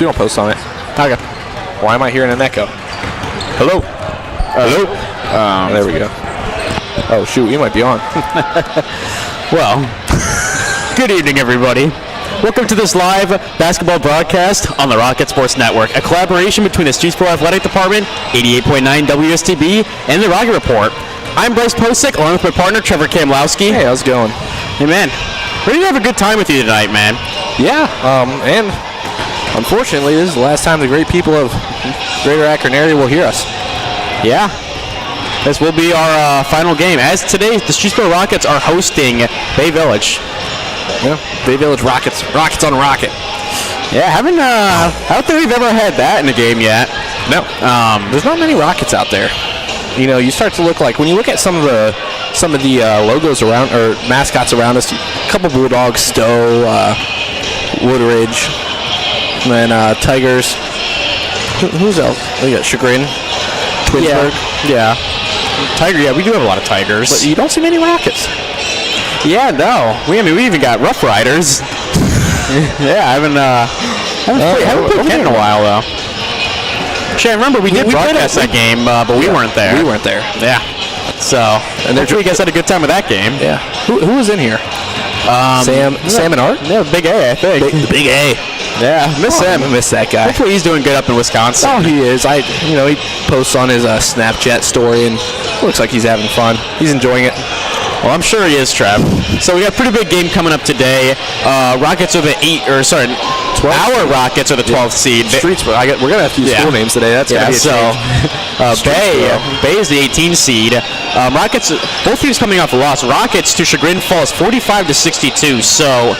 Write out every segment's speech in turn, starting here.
We don't post on it. Okay. Why am I hearing an echo? Hello? Hello? There we go. Oh, shoot. You might be on. Well, good evening, everybody. Welcome to this live basketball broadcast on the Rocket Sports Network, a collaboration between the Streetsboro Athletic Department, 88.9 WSTB, and the Rocket Report. I'm Bryce Posick, along with my partner, Trevor Kamlowski. Hey, how's it going? Hey, man. Ready to have a good time with you tonight, man. Yeah, and unfortunately, this is the last time the great people of Greater Akron area will hear us. Yeah. This will be our final game. As today, the Streetsboro Rockets are hosting Bay Village. Yeah, Bay Village Rockets. Rockets on Rocket. Yeah, I don't think we've ever had that in a game yet. No. There's not many Rockets out there. You know, you start to look like, when you look at some of the logos around, or mascots around us, a couple Bulldogs, Stowe, Woodridge, and then Tigers. Who's else? We got Chagrin, Twinsburg. Yeah. Tiger, yeah, we do have a lot of Tigers. But you don't see many Rockets. Yeah, no. We even got Rough Riders. Yeah, I haven't played Kent in a while, though. Actually, I remember we did broadcast that game, but we weren't there. We weren't there. Yeah. So, and hopefully you guys had a good time with that game. Yeah. Who was in here? Sam and Art? Yeah, Big A, I think. The Big A. Yeah, miss him. I miss that guy. Hopefully he's doing good up in Wisconsin. Oh, he is. He posts on his Snapchat story, and looks like he's having fun. He's enjoying it. Well, I'm sure he is, Trev. So we got a pretty big game coming up today. Rockets are the 12th. Our Rockets are the 12th seed. Streetsboro. We're gonna have to use school names today. That's gonna be a change. Bay is the 18th seed. Rockets. Both teams coming off a loss. Rockets to Chagrin Falls, 45-62. So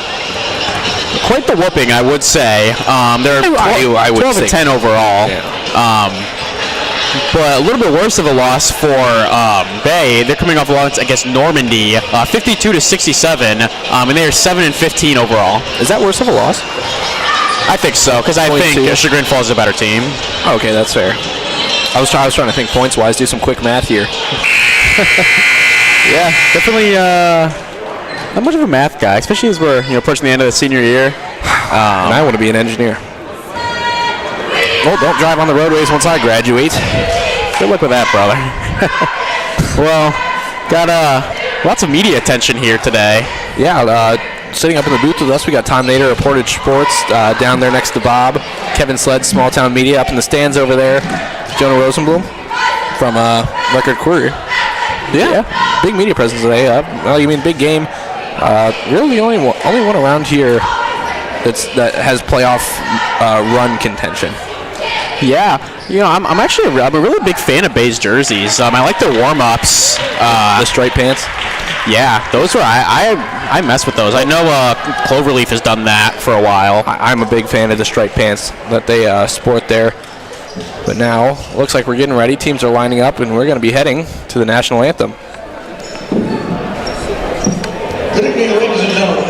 quite the whooping, I would say. They're 12-10 overall. Yeah. But a little bit worse of a loss for Bay. They're coming off a loss against Normandy, 52-67, and they are 7-15 overall. Is that worse of a loss? I think so, because I think Chagrin Falls is a better team. Okay, that's fair. I was trying to think points-wise. Do some quick math here. Yeah, definitely not much of a math guy, especially as we're approaching the end of the senior year. And I want to be an engineer. Well, don't drive on the roadways once I graduate. Good luck with that, brother. Well, got lots of media attention here today. Yeah, sitting up in the booth with us, we got Tom Nader of Portage Sports down there next to Bob. Kevin Sled, Small Town Media, up in the stands over there. Jonah Rosenblum from Record Courier. Yeah, big media presence today. Big game. Really the only one around here that has playoff run contention. Yeah, I'm a really big fan of Bay's jerseys. I like their warm-ups. The striped pants. Yeah, those were I mess with those. I know Cloverleaf has done that for a while. I'm a big fan of the striped pants that they sport there. But now, looks like we're getting ready. Teams are lining up, and we're going to be heading to the national anthem. Good evening, ladies and gentlemen.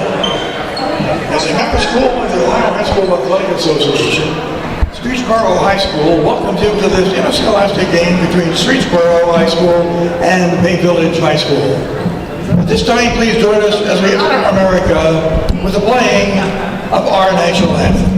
As a member school of the Ohio High School Athletic Association, Streetsboro High School welcomes you to this interscholastic game between Streetsboro High School and Bay Village High School. At this time, please join us as we honor America with the playing of our national anthem.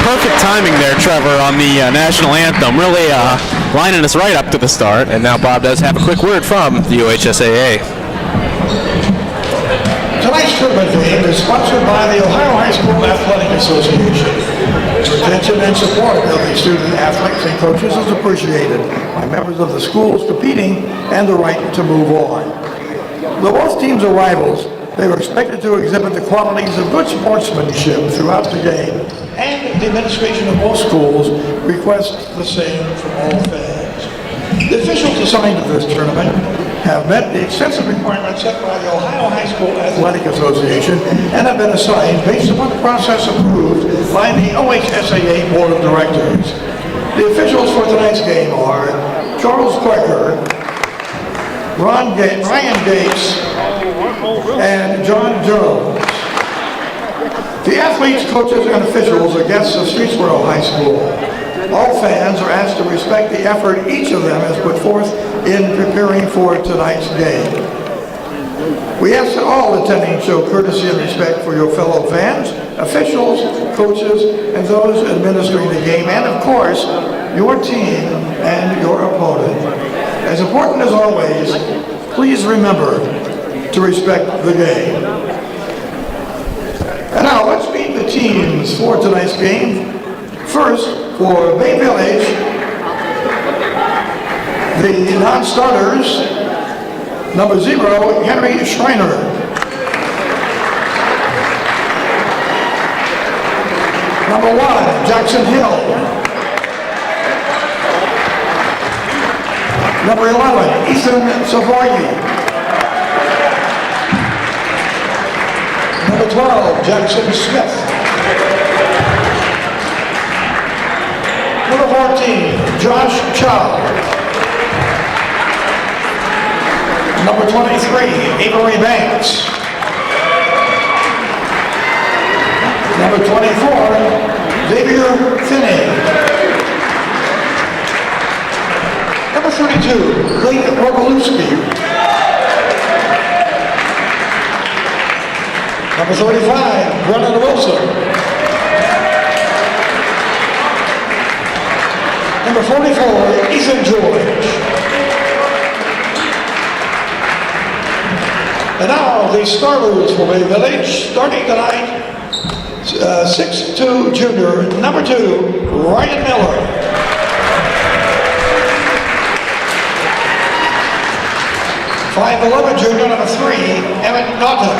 perfect timing there, Trevor, on the national anthem. Really lining us right up to the start. And now Bob does have a quick word from the OHSAA. Tonight's tournament game is sponsored by the Ohio High School Athletic Association. Your attention and support of the student athletes and coaches is appreciated by members of the schools competing and the right to move on. Though both teams are rivals, they are expected to exhibit the qualities of good sportsmanship throughout the game, and the administration of both schools requests the same from all fans. The officials assigned to this tournament have met the extensive requirements set by the Ohio High School Athletic Association and have been assigned based upon the process approved by the OHSAA Board of Directors. The officials for tonight's game are Charles Quaker, Ryan Gates, and John Jones. The athletes, coaches, and officials are guests of Streetsboro High School. All fans are asked to respect the effort each of them has put forth in preparing for tonight's game. We ask that all attending show courtesy and respect for your fellow fans, officials, coaches, and those administering the game, and of course, your team and your opponent. As important as always, please remember to respect the game. And now let's meet the teams for tonight's game. First, for Bay Village, the non-starters, number 0, Henry Schreiner. Number 1, Jackson Hill. Number 11, Ethan Savoy. Number 12, Jackson Smith. Number 14, Josh Chow. Number 23, Avery Banks. Number 24, Xavier Finney. Number 32, Clayton Rogalewski. Number 35, Brennan Wilson. Number 44, Ethan George. And now the starters for Bay Village, starting tonight, 6'2" junior, number 2, Ryan Miller. .5'11" junior, number 3, Emmett Naughton.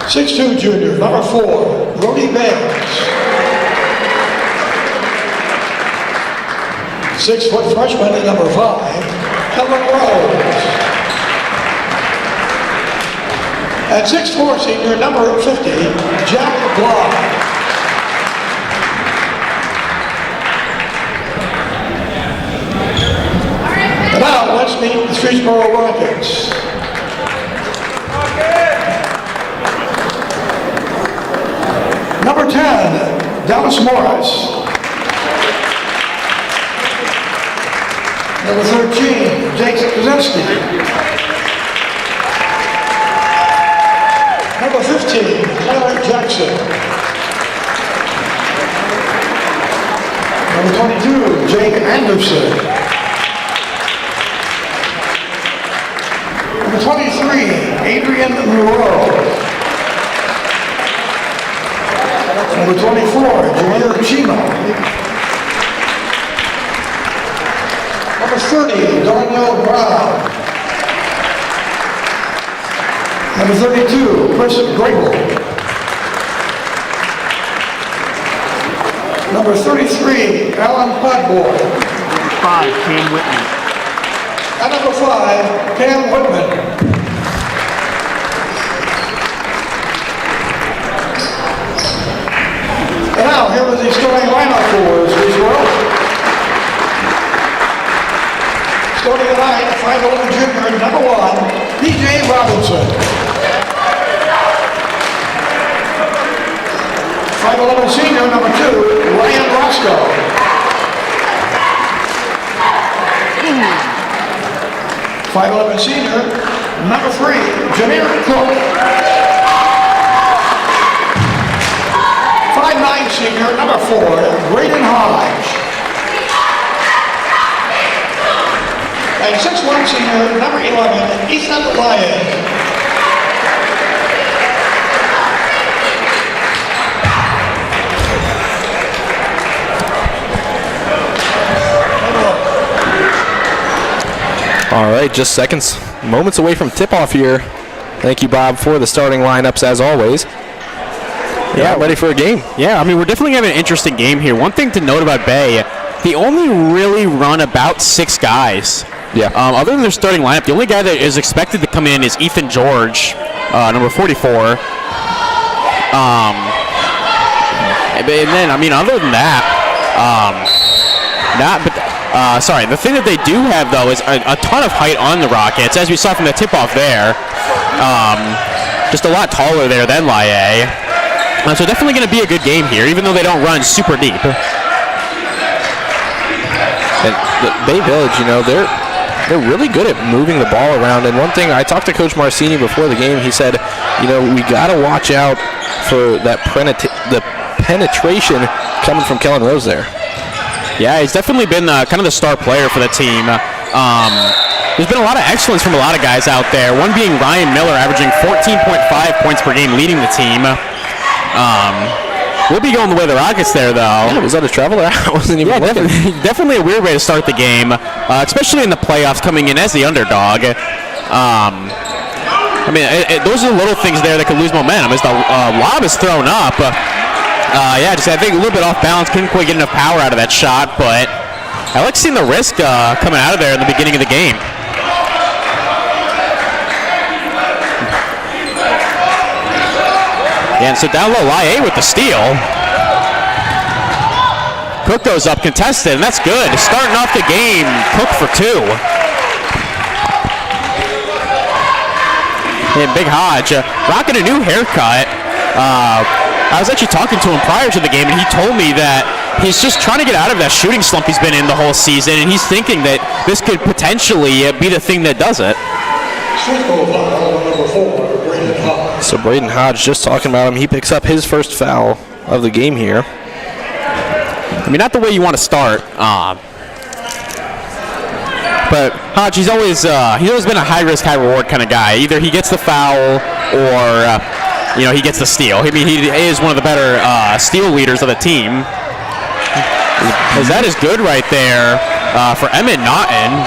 6'2" junior, number 4, Brody Banks. 6' freshman, number 5, Helen Rose. And 6'4" senior, number 50, Jack Block. And now let's meet the Streetsboro Rockets. Number 10, Dallas Morris. Number 13, Jake Kaczynski. Number 15, Tyler Jackson. Number 22, Jake Anderson. Number 23, Adrian Moreau. Number 24, Jameer Chima. Number 30, Darnell Brown. Number 32, Chris Grable. Number 33, Alan Podboy. Number 5, Cam Whitman. And number 5, Cam Whitman. And now, here is the starting lineup for Streetsboro. Starting tonight, 5'11" junior, number 1, P.J. Robinson. 5'11" senior, number 2, Ryan Roscoe. 5'11" senior, number 3, Jameer Cook. senior, number 4, Braden Hodge. And 6'1" senior, number 11, Ethan Lyon. All right, just moments away from tip-off here. Thank you, Bob, for the starting lineups as always. Yeah, ready for a game. Yeah, I mean, we're definitely having an interesting game here. One thing to note about Bay, they only really run about 6 guys. Yeah. Other than their starting lineup, the only guy that is expected to come in is Ethan George, number 44. And then, I mean, other than that, the thing that they do have, though, is a ton of height on the Rockets, as we saw from the tip-off there. Just a lot taller there than Laie. So definitely going to be a good game here, even though they don't run super deep. And the Bay Village, you know, they're really good at moving the ball around. And one thing, I talked to Coach Marcini before the game. He said, you know, we got to watch out for that the penetration coming from Kellen Rose there. Yeah, he's definitely been kind of the star player for the team. There's been a lot of excellence from a lot of guys out there. One being Ryan Miller, averaging 14.5 points per game, leading the team. We'll be going the way of the Rockets there, though. Yeah, was that a travel? I wasn't even looking. Definitely a weird way to start the game, especially in the playoffs, coming in as the underdog. I mean, those are the little things there that could lose momentum. As the lob is thrown up, I think a little bit off balance. Couldn't quite get enough power out of that shot, but I like seeing the risk coming out of there in the beginning of the game. Yeah, and so down low, Laie with the steal. Cook goes up contested, and that's good. Starting off the game, Cook for 2. And Big Hodge, rocking a new haircut. I was actually talking to him prior to the game, and he told me that he's just trying to get out of that shooting slump he's been in the whole season, and he's thinking that this could potentially be the thing that does it. So Braden Hodge, just talking about him, he picks up his first foul of the game here. I mean, not the way you want to start, but Hodge, he's always been a high-risk, high-reward kind of guy. Either he gets the foul or he gets the steal. I mean, he is one of the better steal leaders of the team. Because that is good right there for Emmett Naughton.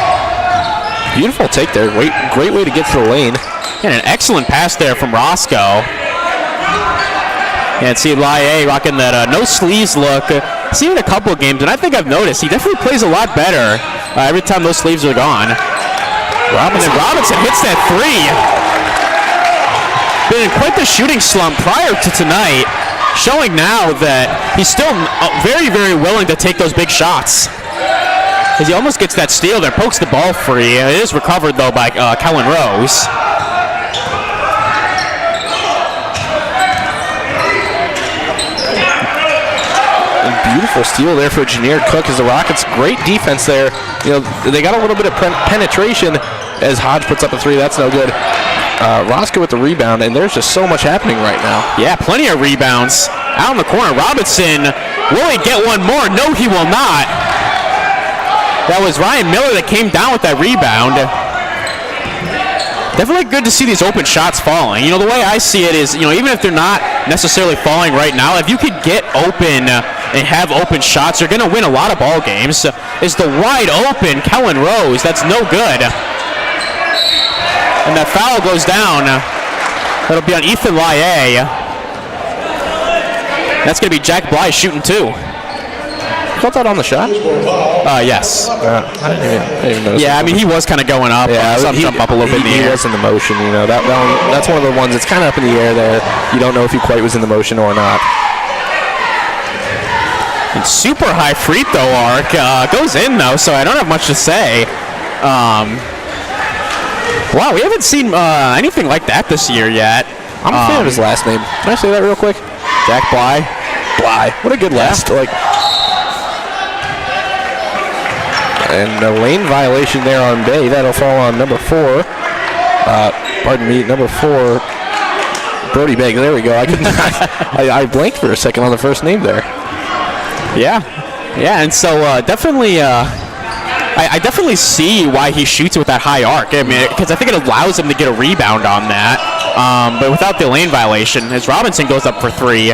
Beautiful take there. Great way to get to the lane. And an excellent pass there from Roscoe. And see Laie rocking that no sleeves look. Seen it a couple of games, and I think I've noticed he definitely plays a lot better every time those sleeves are gone. Robinson hits that 3. Been in quite the shooting slump prior to tonight, showing now that he's still very, very willing to take those big shots. As he almost gets that steal there, pokes the ball free. It is recovered, though, by Kellen Rose. Beautiful steal there for Janier Cook as the Rockets. Great defense there. You know, they got a little bit of penetration as Hodge puts up a 3. That's no good. Roscoe with the rebound, and there's just so much happening right now. Yeah, plenty of rebounds. Out in the corner, Robinson, will he get one more? No, he will not. That was Ryan Miller that came down with that rebound. Definitely good to see these open shots falling. You know, the way I see it is, even if they're not necessarily falling right now, if you could get open and have open shots, you're going to win a lot of ball games. Is the wide open Kellen Rose. That's no good. And that foul goes down. That'll be on Ethan Laie. That's going to be Jack Bly shooting 2. Caught that on the shot? Yes. I didn't even notice. Yeah, I mean, he was kind of going up. Yeah, jump up a little bit in the air. He air. was in the motion, that's one of the ones that's kind of up in the air there. You don't know if he quite was in the motion or not. And super high free throw arc goes in, though, so I don't have much to say. Wow, we haven't seen anything like that this year yet. I'm a fan of his last name. Can I say that real quick? Jack Bly. What a good last. And a lane violation there on Bay. That'll fall on number 4. Number 4, Brody Begg. There we go. I blanked for a second on the first name there. Yeah, and so definitely, I definitely see why he shoots it with that high arc. I mean, because I think it allows him to get a rebound on that, but without the lane violation, as Robinson goes up for 3.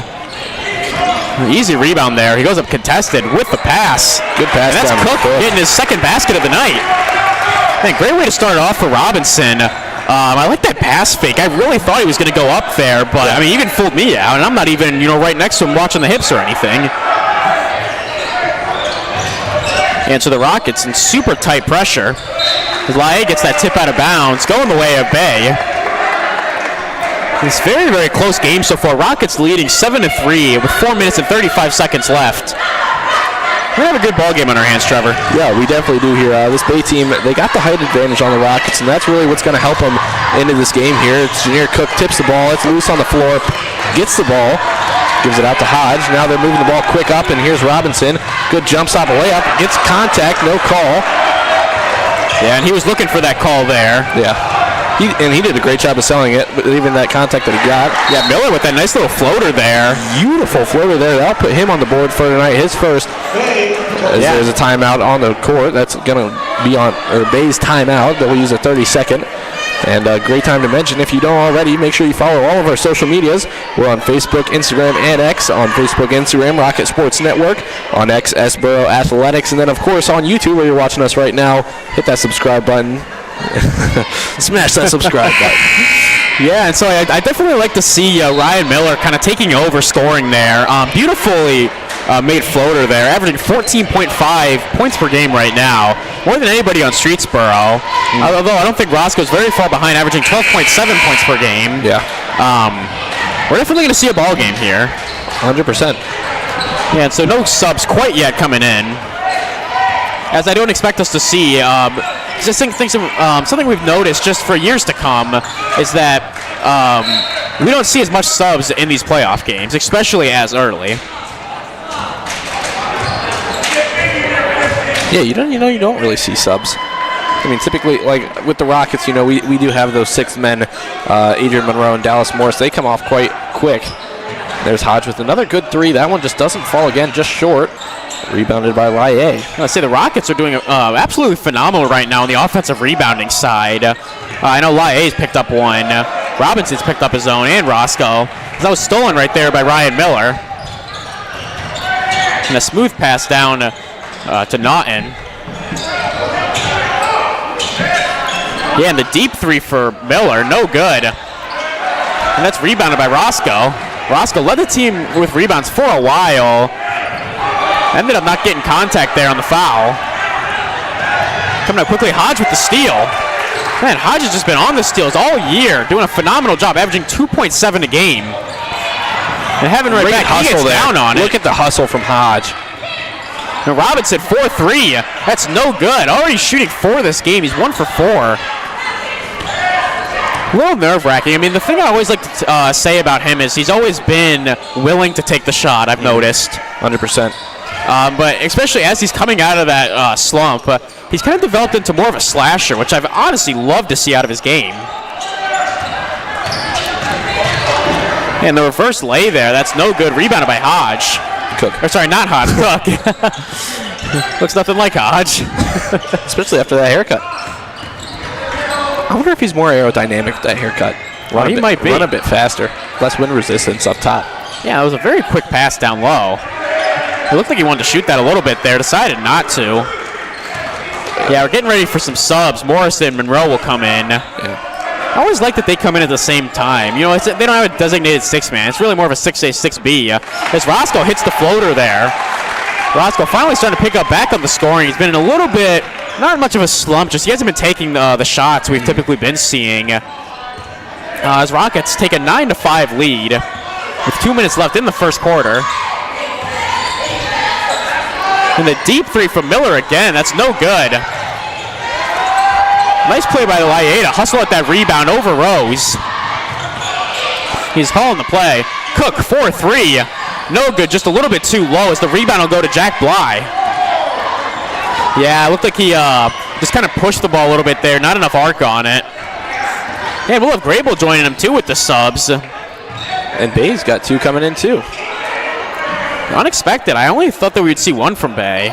Easy rebound there. He goes up contested with the pass. Good pass. And that's Cook getting his second basket of the night. Man, great way to start off for Robinson. I like that pass fake. I really thought he was going to go up there, but I mean, he even fooled me out, and I'm not even, right next to him watching the hips or anything. And so the Rockets in super tight pressure. As Laie gets that tip out of bounds, going the way of Bay. It's very, very close game so far. Rockets leading 7-3 with 4 minutes and 35 seconds left. We have a good ball game on our hands, Trevor. Yeah, we definitely do here. This Bay team, they got the height advantage on the Rockets, and that's really what's going to help them into this game here. It's Jahneer Cook tips the ball. It's loose on the floor. Gets the ball. Gives it out to Hodge. Now they're moving the ball quick up, and here's Robinson. Good jump stop layup. Gets contact. No call. Yeah, and he was looking for that call there. Yeah. He did a great job of selling it, but even that contact that he got. Yeah, Miller with that nice little floater there. Beautiful floater there. That'll put him on the board for tonight. His first. There's a timeout on the court. That's going to be on Bay's timeout. That will use a 30-second. And a great time to mention, if you don't already, make sure you follow all of our social medias. We're on Facebook, Instagram, and X. On Facebook, Instagram, Rocket Sports Network. On X, Streetsboro Athletics. And then, of course, on YouTube, where you're watching us right now, hit that subscribe button. Smash that subscribe button. Yeah, and so I definitely like to see Ryan Miller kind of taking over scoring there. Beautifully made floater there, averaging 14.5 points per game right now, more than anybody on Streetsboro. Although I don't think Roscoe's very far behind, averaging 12.7 points per game. Yeah. We're definitely going to see a ball game here. 100%. Yeah, and so no subs quite yet coming in, as I don't expect us to see. Just something we've noticed just for years to come is that we don't see as much subs in these playoff games, especially as early. Yeah, you don't really see subs. I mean, typically, like with the Rockets, we do have those 6 men, Adrian Monroe and Dallas Morris. They come off quite quick. There's Hodge with another good 3. That one just doesn't fall again, just short. Rebounded by Laie. I say the Rockets are doing absolutely phenomenal right now on the offensive rebounding side. I know Laie's picked up one. Robinson's picked up his own, and Roscoe. That was stolen right there by Ryan Miller. And a smooth pass down to Naughton. Yeah, and the deep 3 for Miller, no good. And that's rebounded by Roscoe. Roscoe led the team with rebounds for a while. Ended up not getting contact there on the foul. Coming up quickly, Hodge with the steal. Man, Hodge has just been on the steals all year, doing a phenomenal job, averaging 2.7 a game. And having right back, he gets down on it. Look at the hustle from Hodge. And Robinson, 4-3. That's no good. Already shooting 4 this game. He's 1 for 4. A little nerve-wracking. I mean, the thing I always like to say about him is he's always been willing to take the shot, I've noticed. 100%. But especially as he's coming out of that slump, he's kind of developed into more of a slasher, which I've honestly loved to see out of his game. And the reverse lay there, that's no good. Rebounded by Hodge. Cook. Or sorry, not Hodge, Cook. Looks nothing like Hodge. Especially after that haircut. I wonder if he's more aerodynamic with that haircut. He might be. Run a bit faster. Less wind resistance up top. Yeah, it was a very quick pass down low. It looked like he wanted to shoot that a little bit there. Decided not to. Yeah, we're getting ready for some subs. Morrison and Monroe will come in. Yeah. I always like that they come in at the same time. They don't have a designated 6-man. It's really more of a 6A, 6B. As Roscoe hits the floater there. Roscoe finally starting to pick up back on the scoring. He's been in a little bit, not much of a slump, just he hasn't been taking the shots we've typically been seeing. As Rockets take a 9-5 lead with 2 minutes left in the first quarter. And the deep 3 from Miller again, that's no good. Nice play by Laie to hustle at that rebound over Rose. He's calling the play. Cook, 4-3. No good, just a little bit too low as the rebound will go to Jack Bly. Yeah, it looked like he just kind of pushed the ball a little bit there. Not enough arc on it. And we'll have Grable joining him too with the subs. And Bay's got 2 coming in too. Unexpected. I only thought that we'd see one from Bay.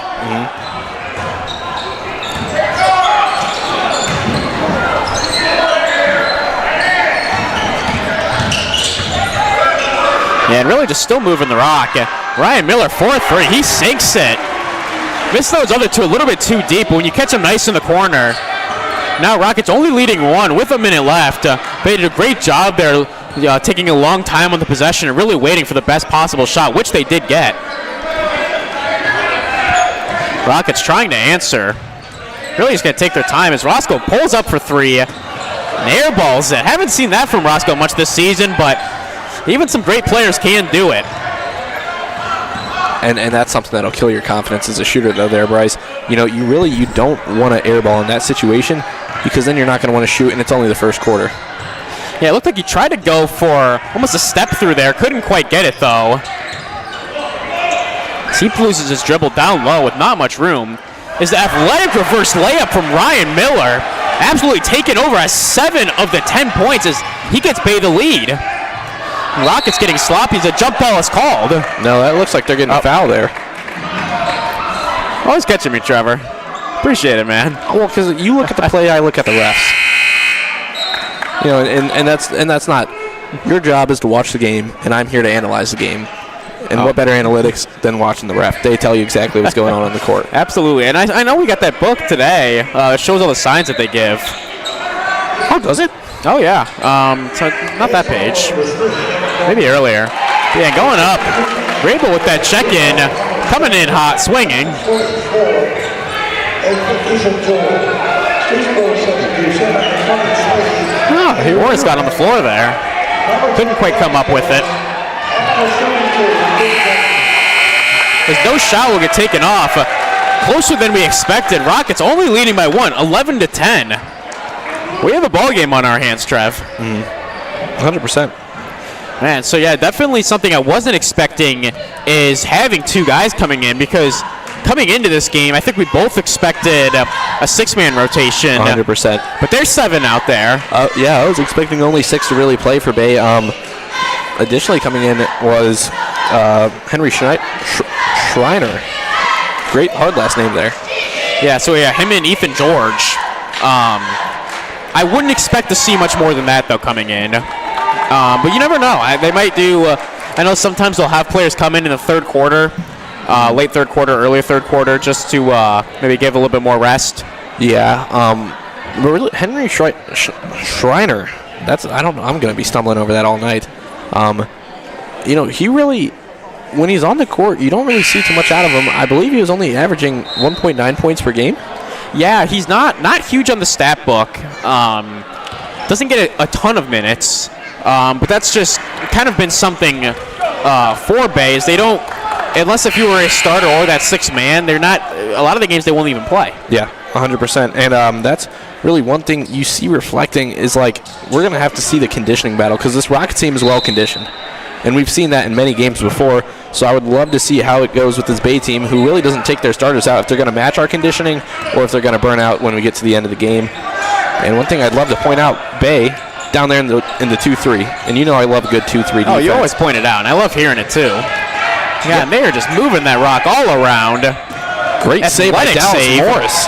Yeah, and really just still moving the rock. Ryan Miller, 4-3. He sinks it. Missed those other two a little bit too deep, but when you catch him nice in the corner. Now Rockets only leading one with a minute left. They did a great job there, taking a long time on the possession and really waiting for the best possible shot, which they did get. Rockets trying to answer. Really just going to take their time as Roscoe pulls up for three and airballs it. Haven't seen that from Roscoe much this season, but even some great players can do it. And that's something that'll kill your confidence as a shooter, though, there, Bryce. You know, you don't want to airball in that situation because then you're not going to want to shoot, and it's only the first quarter. Yeah, it looked like he tried to go for almost a step through there. Couldn't quite get it, though. He loses his dribble down low with not much room. Is the athletic reverse layup from Ryan Miller. Absolutely taken over as 7 of the 10 points as he gets Bay the lead. Rockets getting sloppy as a jump ball is called. No, that looks like they're getting a foul there. Always catching me, Trevor. Appreciate it, man. Well, because you look at the play, I look at the refs. You know, and that's not your job is to watch the game, and I'm here to analyze the game. And what better analytics than watching the ref? They tell you exactly what's going on the court. Absolutely, and I know we got that book today. It shows all the signs that they give. Oh, does it? Oh yeah. So not that page. Maybe earlier. Yeah, going up. Rabel with that check-in, coming in hot, swinging. Morris got on the floor there. Couldn't quite come up with it. As no shot will get taken off. Closer than we expected. Rockets only leading by 1, 11-10. We have a ball game on our hands, Trev. 100%. Man, so yeah, definitely something I wasn't expecting is having two guys coming in, because coming into this game, I think we both expected a six-man rotation. 100%. But there's 7 out there. Yeah, I was expecting only 6 to really play for Bay. Additionally coming in was Henry Schreiner. Great hard last name there. Yeah, so yeah, him and Ethan George. I wouldn't expect to see much more than that, though, coming in. But you never know. They might do. I know sometimes they'll have players come in the third quarter, late third quarter, early third quarter, just to maybe give a little bit more rest. Yeah. But really, Henry Schreiner. I don't know. I'm going to be stumbling over that all night. You know, he really, when he's on the court, you don't really see too much out of him. I believe he was only averaging 1.9 points per game. Yeah, he's not huge on the stat book. Doesn't get a ton of minutes, but that's just kind of been something for Bay. Is they don't, unless if you were a starter or that 6th man, they're not. A lot of the games they won't even play. Yeah, 100%. And that's really one thing you see reflecting is like we're gonna have to see the conditioning battle because this Rocket team is well conditioned, and we've seen that in many games before. So I would love to see how it goes with this Bay team, who really doesn't take their starters out if they're going to match our conditioning or if they're going to burn out when we get to the end of the game. And one thing I'd love to point out, Bay, down there in the 2-3, and you know I love a good 2-3 defense. Oh, you always point it out, and I love hearing it too. Yeah, and they are just moving that rock all around. Great save by Dallas Morris.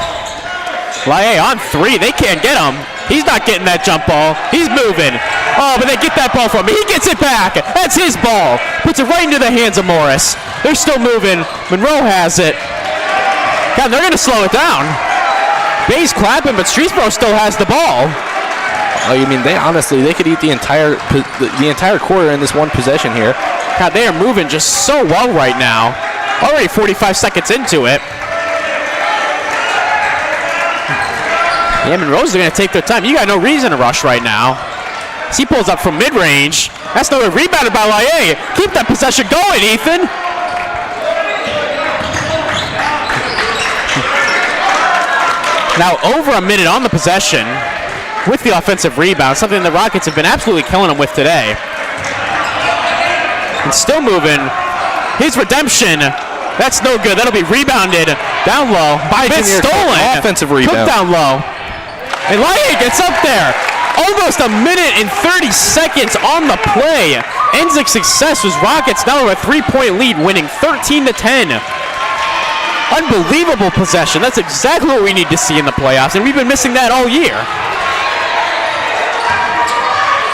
Laie on 3, they can't get him. He's not getting that jump ball. He's moving. Oh, but they get that ball from him. He gets it back. That's his ball. Puts it right into the hands of Morris. They're still moving. Monroe has it. God, they're going to slow it down. Bay's clapping, but Streetsboro still has the ball. Oh, you mean they could eat the entire quarter in this one possession here. God, they are moving just so well right now. Already 45 seconds into it. Yeah, Monroe's going to take their time. You got no reason to rush right now. As he pulls up from mid-range. That's no rebounded by Laie. Keep that possession going, Ethan. Now over a minute on the possession with the offensive rebound, something the Rockets have been absolutely killing them with today. And still moving. His redemption. That's no good. That'll be rebounded down low. By stolen. Offensive rebound. Cook down low. And Laie gets up there. Almost a minute and 30 seconds on the play. Ends in success as Rockets now have a 3-point lead, winning 13-10. Unbelievable possession. That's exactly what we need to see in the playoffs, and we've been missing that all year.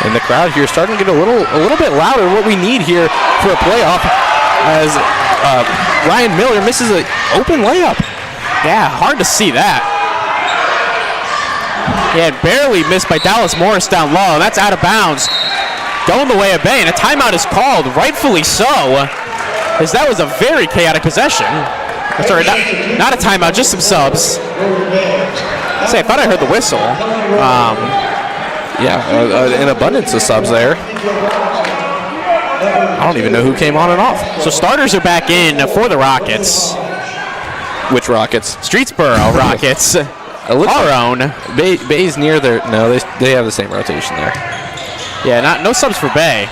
And the crowd here starting to get a little bit louder. What we need here for a playoff, as Ryan Miller misses an open layup. Yeah, hard to see that. Yeah, barely missed by Dallas Morris down low. That's out of bounds. Going the way of Bay, and a timeout is called, rightfully so, as that was a very chaotic possession. Sorry, not a timeout, just some subs. I thought I heard the whistle. An abundance of subs there. I don't even know who came on and off. So starters are back in for the Rockets. Which Rockets? Streetsboro Rockets. Our own. Bay's near their. No, they have the same rotation there. Yeah, no subs for Bay.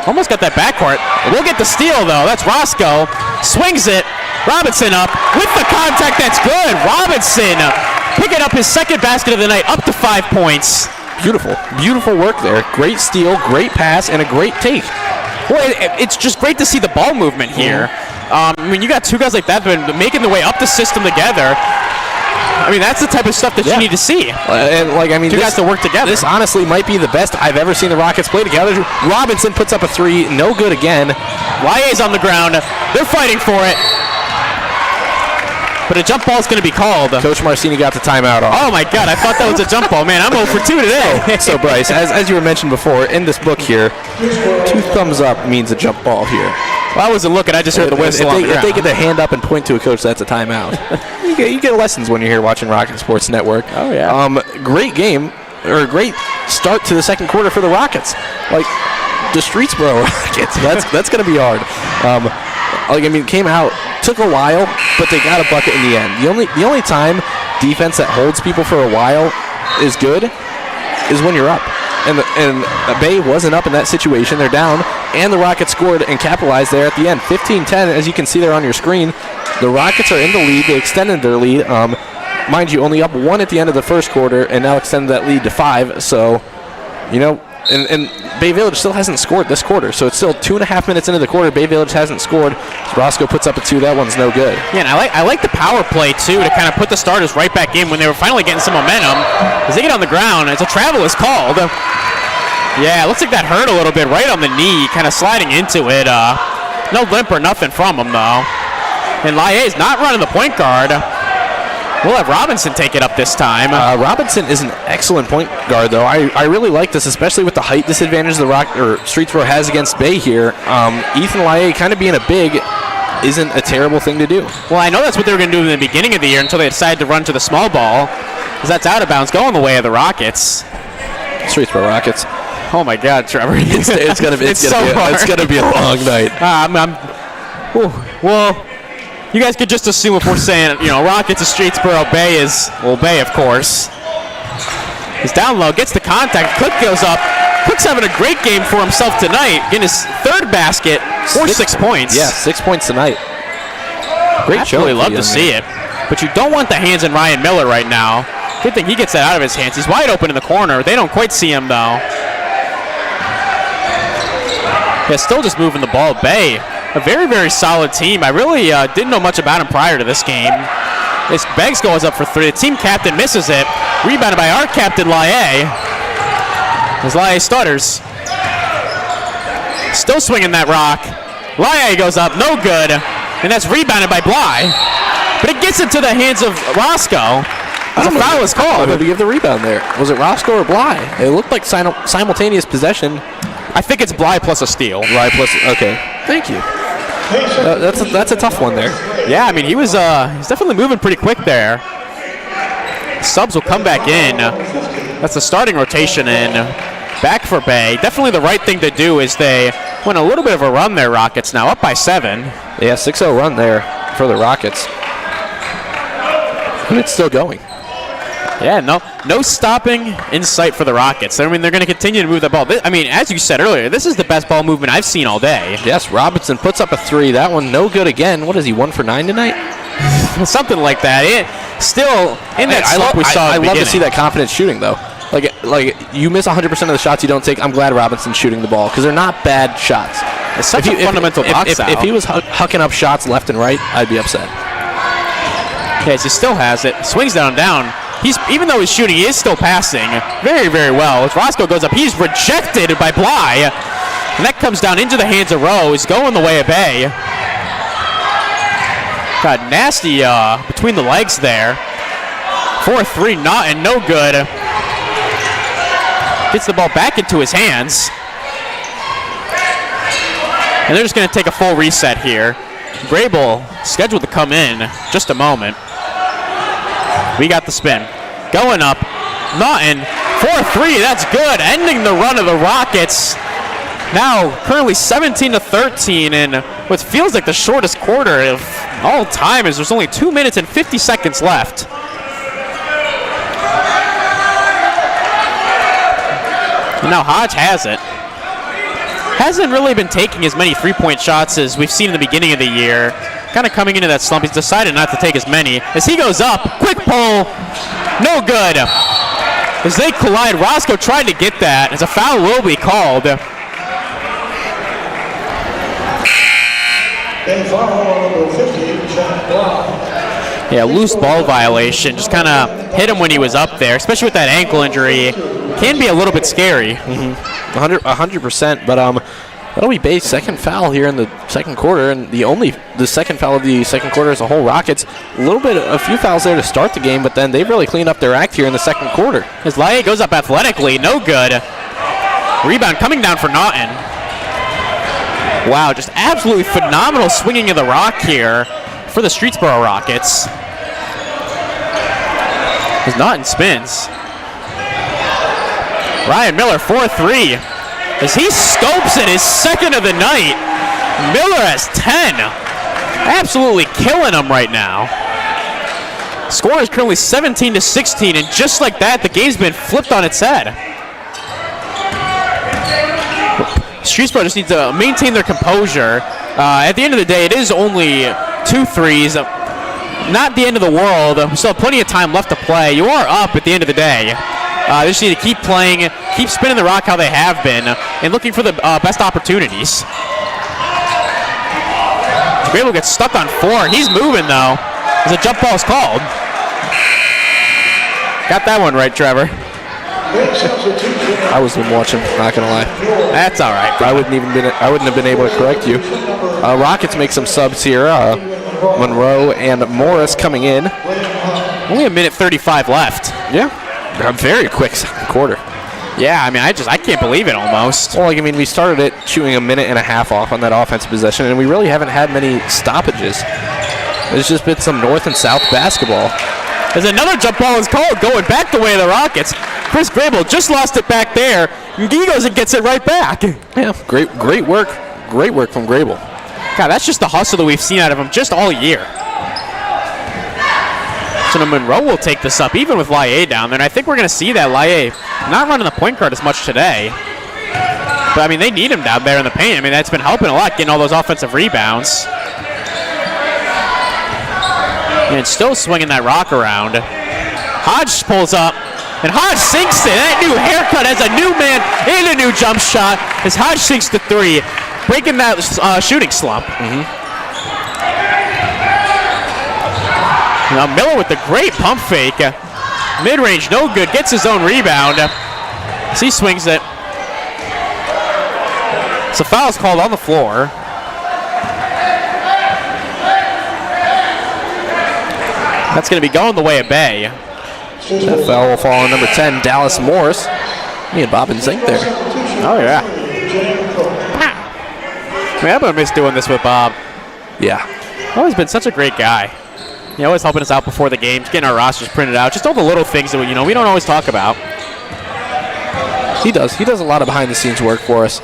Almost got that backcourt. We'll get the steal, though. That's Roscoe. Swings it. Robinson up with the contact. That's good. Robinson picking up his second basket of the night, up to 5 points. Beautiful work there. Great steal, great pass, and a great take. Well, it's just great to see the ball movement here. You got two guys like that making the way up the system together. That's the type of stuff that you need to see. Two guys to work together. This honestly might be the best I've ever seen the Rockets play together. Robinson puts up a three, no good again. Laie's on the ground. They're fighting for it. But a jump ball is going to be called. Coach Marcini got the timeout off. Oh, my God. I thought that was a jump ball. Man, I'm 0 for 2 today. So, Bryce, as you were mentioned before, in this book here, 2 thumbs up means a jump ball here. Well, I wasn't looking. I just heard the whistle on the ground. If they get their hand up and point to a coach, that's a timeout. you get lessons when you're here watching Rocket Sports Network. Oh, yeah. Great game, or great start to the second quarter for the Rockets. The Streetsboro Rockets, that's going to be hard. Came out, took a while, but they got a bucket in the end. The only time defense that holds people for a while is good is when you're up. And Bay wasn't up in that situation. They're down, and the Rockets scored and capitalized there at the end. 15-10, as you can see there on your screen. The Rockets are in the lead. They extended their lead. Mind you, only up 1 at the end of the first quarter, and now extended that lead to 5. So, and Bay Village still hasn't scored this quarter, so it's still 2.5 minutes into the quarter. Bay Village hasn't scored. So Roscoe puts up a 2. That one's no good. Yeah, and I like the power play, too, to kind of put the starters right back in when they were finally getting some momentum. As they get on the ground, as a travel is called. Yeah, it looks like that hurt a little bit right on the knee, kind of sliding into it. No limp or nothing from him, though. And Laie's not running the point guard. We'll have Robinson take it up this time. Robinson is an excellent point guard, though. I really like this, especially with the height disadvantage Streetsboro has against Bay here. Ethan Laie kind of being a big isn't a terrible thing to do. Well, I know that's what they were going to do in the beginning of the year until they decided to run to the small ball, because that's out of bounds, going the way of the Rockets. Streetsboro Rockets. Oh my God, Trevor! It's gonna be a long night. Well, you guys could just assume if we're saying, Rockets is Streetsboro, Bay is, Bay, of course. He's down low, gets the contact. Cook goes up. Cook's having a great game for himself tonight, getting his 3rd basket for 6 points. Yeah, 6 points tonight. Great show. Absolutely love to see it. But you don't want the hands in Ryan Miller right now. Good thing he gets that out of his hands. He's wide open in the corner. They don't quite see him, though. Yeah, still just moving the ball. Bay, a very, very solid team. I really didn't know much about him prior to this game. This Beggs goes up for 3. The team captain misses it. Rebounded by our captain, Laie. As Laie stutters. Still swinging that rock. Laie goes up, no good. And that's rebounded by Bly. But it gets into the hands of Roscoe. As a foul is called. Who give the rebound there? Was it Roscoe or Bly? It looked like simultaneous possession. I think it's Bly plus a steal. Bly plus, okay. Thank you. That's a tough one there. Yeah, he's definitely moving pretty quick there. Subs will come back in. That's the starting rotation in. Back for Bay. Definitely the right thing to do is they went a little bit of a run there, Rockets, now up by 7. Yeah, 6-0 run there for the Rockets. And it's still going. Yeah, no stopping in sight for the Rockets. They're going to continue to move the ball. As you said earlier, this is the best ball movement I've seen all day. Yes, Robinson puts up a 3. That one no good again. What is he, 1 for 9 tonight? Something like that. Still, in that slump we saw at the beginning. I love to see that confidence shooting, though. Like you miss 100% of the shots you don't take. I'm glad Robinson's shooting the ball because they're not bad shots. It's such a fundamental box out. If he was hucking up shots left and right, I'd be upset. Yes, he still has it. Swings down. Even though he's shooting, he is still passing very, very well. As Roscoe goes up, he's rejected by Bly. And that comes down into the hands of Rose, going the way of Bay. Got nasty between the legs there. 4-3, no good. Gets the ball back into his hands. And they're just going to take a full reset here. Grable scheduled to come in just a moment. We got the spin. Going up. Naughton. 4-3. That's good. Ending the run of the Rockets. Now currently 17-13 in what feels like the shortest quarter of all time, as there's only 2 minutes and 50 seconds left. And now Hodge has it. Hasn't really been taking as many three-point shots as we've seen in the beginning of the year. Kind of coming into that slump. He's decided not to take as many. As he goes up, quick pull, no good. As they collide, Roscoe tried to get that, as a foul will be called. Yeah, loose ball violation. Just kind of hit him when he was up there, especially with that ankle injury. Can be a little bit scary. 100%, but that'll be Bay's second foul here in the second quarter, and the second foul of the second quarter as a whole. Rockets, a few fouls there to start the game, but then they've really cleaned up their act here in the second quarter. As Laie goes up athletically, no good. Rebound coming down for Naughton. Wow, just absolutely phenomenal swinging of the rock here for the Streetsboro Rockets. As Naughton spins. Ryan Miller, 4-3. As he scopes it, his second of the night. Miller has 10. Absolutely killing him right now. Score is currently 17-16, and just like that, the game's been flipped on its head. Streetsboro just needs to maintain their composure. At the end of the day, it is only 2 threes. Not the end of the world. We still have plenty of time left to play. You are up at the end of the day. They just need to keep playing, keep spinning the rock how they have been, and looking for the best opportunities. Grable gets stuck on 4. He's moving, though, as a jump ball is called. Got that one right, Trevor. I wasn't watching, not gonna lie. That's all right. I wouldn't have been able to correct you. Rockets make some subs here. Monroe and Morris coming in. Only a minute 35 left. Yeah, a very quick second quarter. Yeah, I mean, I can't believe it almost. Well, we started it chewing a minute and a half off on that offensive possession, and we really haven't had many stoppages. There's just been some north and south basketball. As another jump ball is called, going back the way of the Rockets. Chris Grable just lost it back there, and he goes and gets it right back. Yeah, great work from Grable. God, that's just the hustle that we've seen out of him just all year. So now Monroe will take this up, even with Laie down there, and I think we're going to see that Laie not running the point guard as much today. But, they need him down there in the paint. That's been helping a lot, getting all those offensive rebounds. And still swinging that rock around. Hodge pulls up, and Hodge sinks it. That new haircut has a new man and a new jump shot as Hodge sinks the 3, breaking that shooting slump. Now Miller with the great pump fake. Mid-range, no good. Gets his own rebound. As he swings it. So foul's called on the floor. That's going to be going the way of Bay. That foul will fall on number 10, Dallas Morris. Me and Bob in sync there. Oh, yeah. I'm going to miss doing this with Bob. Yeah. Always been such a great guy. Always helping us out before the games, getting our rosters printed out. Just all the little things that we don't always talk about. He does. He does a lot of behind-the-scenes work for us.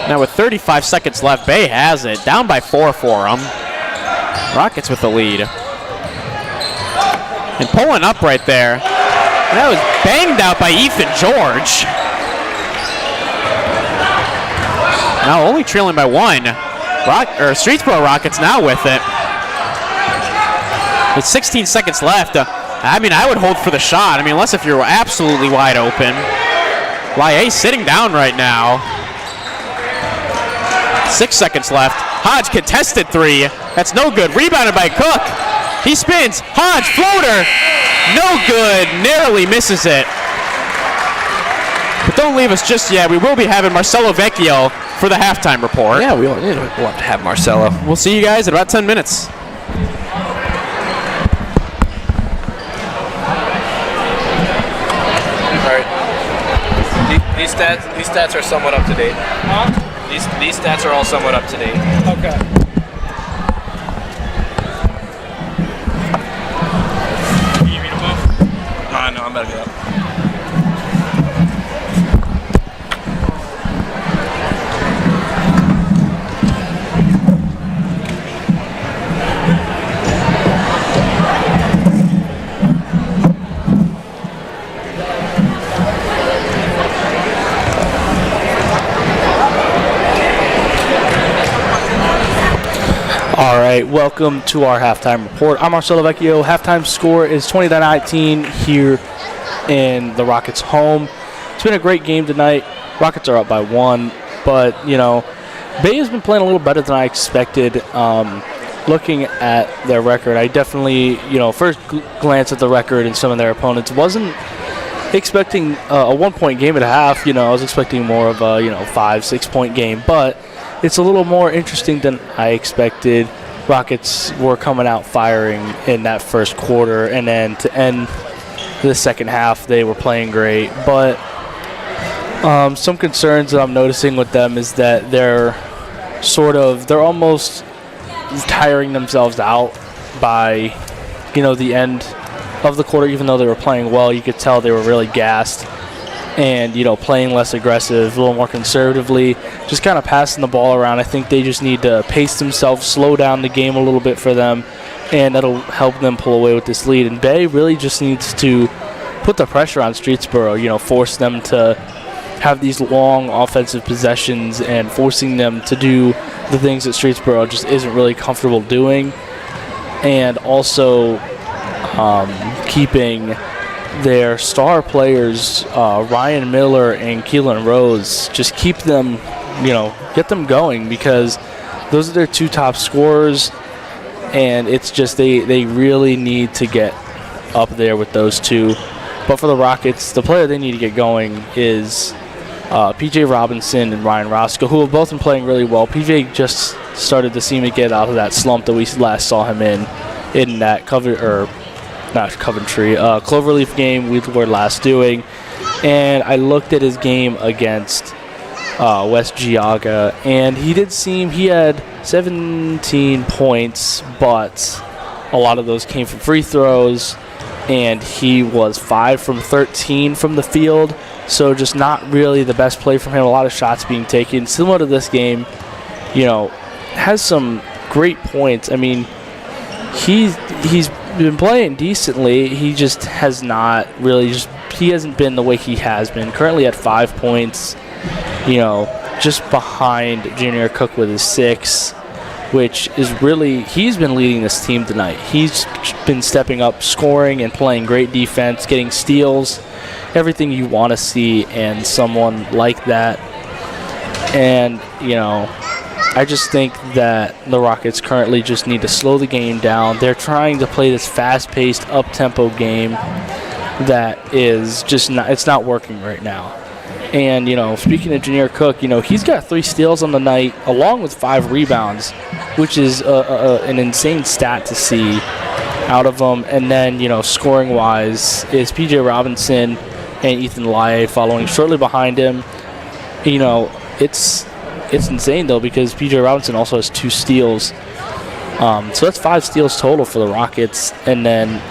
Now with 35 seconds left, Bay has it. Down by 4 for them. Rockets with the lead. And pulling up right there. That was banged out by Ethan George. Now only trailing by 1. Streetsboro Rockets now with it. With 16 seconds left. I mean, I would hold for the shot. I mean, unless if you're absolutely wide open. Laie sitting down right now. 6 seconds left. Hodge contested three. That's no good. Rebounded by Cook. He spins. Hodge floater. No good. Narrowly misses it. But don't leave us just yet. We will be having Marcelo Vecchio for the halftime report. Yeah, we'll have to have Marcelo. We'll see you guys in about 10 minutes. These stats are somewhat up to date. Huh? These stats are all somewhat up to date. Okay. Can you read them both? No, I'm about to get up. All right, welcome to our halftime report. I'm Marcelo Vecchio. Halftime score is 20-19 here in the Rockets' home. It's been a great game tonight. Rockets are up by 1, but, Bay has been playing a little better than I expected. Looking at their record, I definitely, first glance at the record and some of their opponents, wasn't expecting a 1-point game at half. I was expecting more of a, 5-6 point game, but it's a little more interesting than I expected. Rockets were coming out firing in that first quarter, and then to end the second half, they were playing great. But some concerns that I'm noticing with them is that they're almost tiring themselves out by, the end of the quarter. Even though they were playing well, you could tell they were really gassed. And, playing less aggressive, a little more conservatively, just kind of passing the ball around. I think they just need to pace themselves, slow down the game a little bit for them, and that'll help them pull away with this lead. And Bay really just needs to put the pressure on Streetsboro, force them to have these long offensive possessions and forcing them to do the things that Streetsboro just isn't really comfortable doing. And also keeping their star players, Ryan Miller and Keelan Rose, just keep them, get them going, because those are their two top scorers, and it's just they really need to get up there with those two. But for the Rockets, the player they need to get going is P.J. Robinson and Ryan Roscoe, who have both been playing really well. P.J. just started to seem to get out of that slump that we last saw him in that Cloverleaf game we were last doing. And I looked at his game against West Geauga, and he had 17 points, but a lot of those came from free throws, and he was 5 from 13 from the field, so just not really the best play from him. A lot of shots being taken. Similar to this game, has some great points. I mean, he's been playing decently. He just has not really he hasn't been the way he has been. Currently at 5 points, just behind Junior Cook with his 6, which is really, he's been leading this team tonight. He's been stepping up, scoring and playing great defense, getting steals, everything you want to see in someone like that. And, I just think that the Rockets currently just need to slow the game down. They're trying to play this fast-paced, up-tempo game that is just it's not working right now. And, speaking of Junior Cook, he's got 3 steals on the night along with 5 rebounds, which is an insane stat to see out of him. And then, scoring-wise is P.J. Robinson and Ethan Laie following shortly behind him. It's insane, though, because P.J. Robinson also has 2 steals. So that's 5 steals total for the Rockets. And then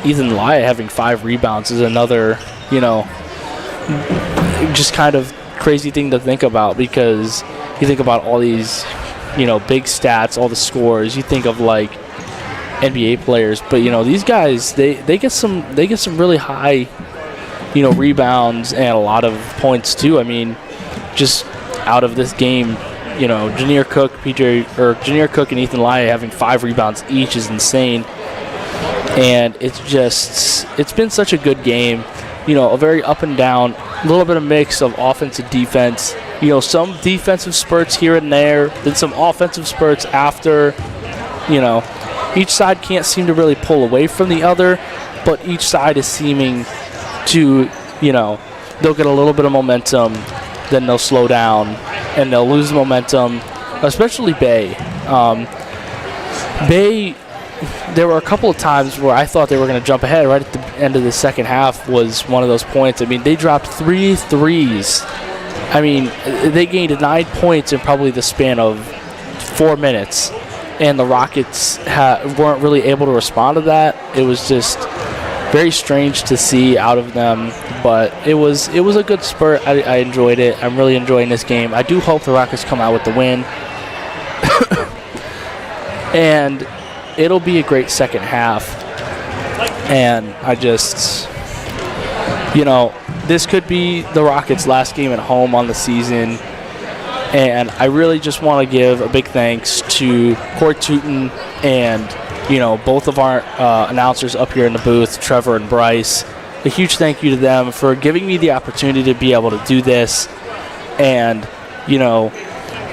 Ethan Laie having 5 rebounds is another, just kind of crazy thing to think about, because you think about all these, big stats, all the scores. You think of, like, NBA players. But, these guys, they get some really high, rebounds and a lot of points, too. I mean, just out of this game, Junior Cook and Ethan Laie having 5 rebounds each is insane. And it's been such a good game. A very up and down, a little bit of mix of offense and defense. Some defensive spurts here and there, then some offensive spurts after. Each side can't seem to really pull away from the other, but each side is seeming to, they'll get a little bit of momentum, then they'll slow down, and they'll lose momentum, especially Bay. Bay, there were a couple of times where I thought they were going to jump ahead. Right at the end of the second half was one of those points. They dropped 3 threes. They gained 9 points in probably the span of 4 minutes, and the Rockets weren't really able to respond to that. It was just very strange to see out of them, but it was a good spurt. I enjoyed it. I'm really enjoying this game. I do hope the Rockets come out with the win. And it'll be a great second half. And I just, this could be the Rockets' last game at home on the season. And I really just want to give a big thanks to Corey Tootin and, both of our announcers up here in the booth, Trevor and Bryce. A huge thank you to them for giving me the opportunity to be able to do this and,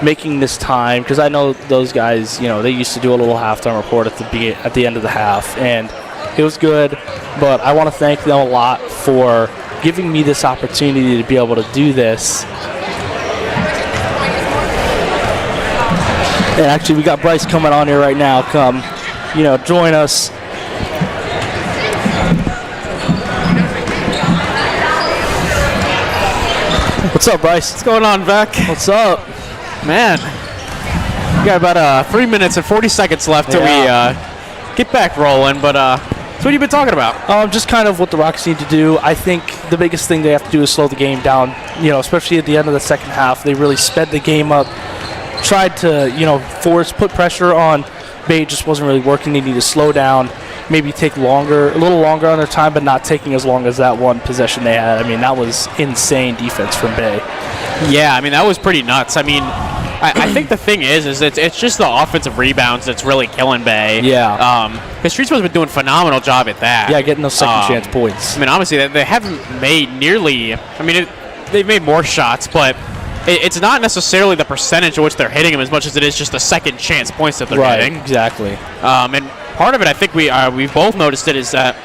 making this time, because I know those guys, they used to do a little halftime report at the end of the half, and it was good, but I want to thank them a lot for giving me this opportunity to be able to do this. And actually, we got Bryce coming on here right now. Come, join us. What's up, Bryce? What's going on, Beck? What's up? Man, we got about 3 minutes and 40 seconds left till we get back rolling, but so what have you been talking about? Just kind of what the Rockets need to do. I think the biggest thing they have to do is slow the game down, especially at the end of the second half. They really sped the game up, tried to, put pressure on. Bay just wasn't really working. They need to slow down, maybe take a little longer on their time, but not taking as long as that one possession they had. That was insane defense from Bay. Yeah, that was pretty nuts. I think the thing is it's just the offensive rebounds that's really killing Bay. Yeah. Because Streetsboro's been doing a phenomenal job at that. Yeah, getting those second chance points. Obviously, they haven't made nearly. They've made more shots, but it's not necessarily the percentage at which they're hitting them as much as it is just the second chance points that they're getting. Right, exactly. And part of it, I think we've both noticed it, is that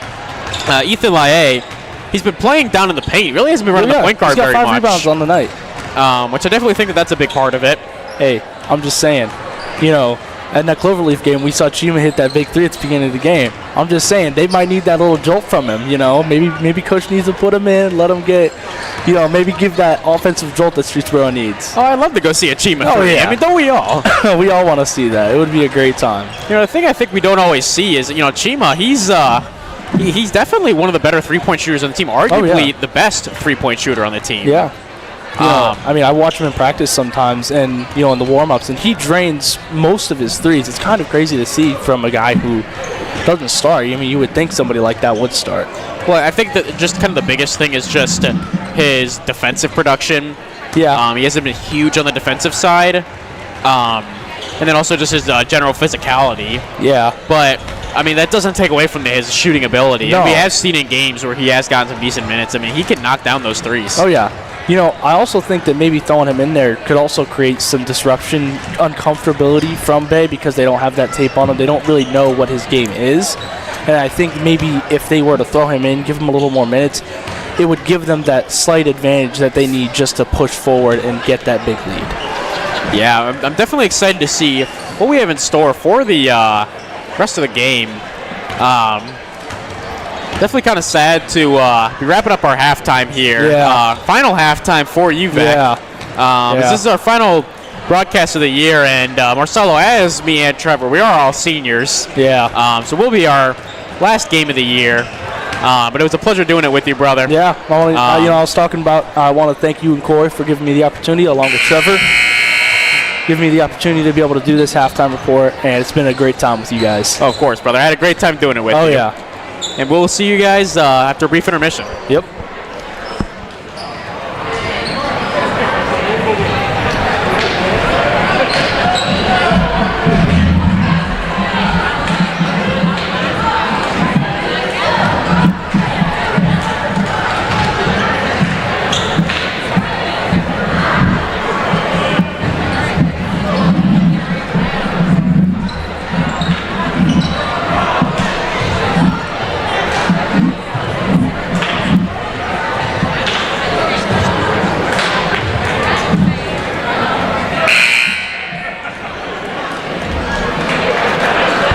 Ethan Laie, he's been playing down in the paint. He really hasn't been running the point guard very much. He's got 5 rebounds on the night. Which I definitely think that's a big part of it. Hey, I'm just saying, in that Cloverleaf game, we saw Chima hit that big 3 at the beginning of the game. I'm just saying, they might need that little jolt from him, Maybe Coach needs to put him in, let him get, maybe give that offensive jolt that Streetsboro needs. Oh, I'd love to go see a Chima 3. Oh, yeah. Don't we all? We all want to see that. It would be a great time. The thing I think we don't always see is, Chima, he's definitely one of the better three-point shooters on the team, arguably the best three-point shooter on the team. Yeah. I watch him in practice sometimes and, in the warm-ups, and he drains most of his threes. It's kind of crazy to see from a guy who doesn't start. You would think somebody like that would start. Well, I think that just kind of the biggest thing is just his defensive production. Yeah. He hasn't been huge on the defensive side. And then also just his general physicality. Yeah. But, that doesn't take away from his shooting ability. No. And we have seen in games where he has gotten some decent minutes. He can knock down those threes. Oh, yeah. I also think that maybe throwing him in there could also create some disruption, uncomfortability from Bay because they don't have that tape on him. They don't really know what his game is. And I think maybe if they were to throw him in, give him a little more minutes, it would give them that slight advantage that they need just to push forward and get that big lead. Yeah, I'm definitely excited to see what we have in store for the rest of the game. Definitely kind of sad to be wrapping up our halftime here. Yeah. Final halftime for you, Vic. This is our final broadcast of the year, and Marcelo, as me and Trevor, we are all seniors. Yeah. So we'll be our last game of the year. But it was a pleasure doing it with you, brother. Yeah. I was talking about, I want to thank you and Corey for giving me the opportunity, along with Trevor, giving me the opportunity to be able to do this halftime report, and it's been a great time with you guys. Oh, of course, brother. I had a great time doing it with you. Oh, yeah. And we'll see you guys after a brief intermission. Yep.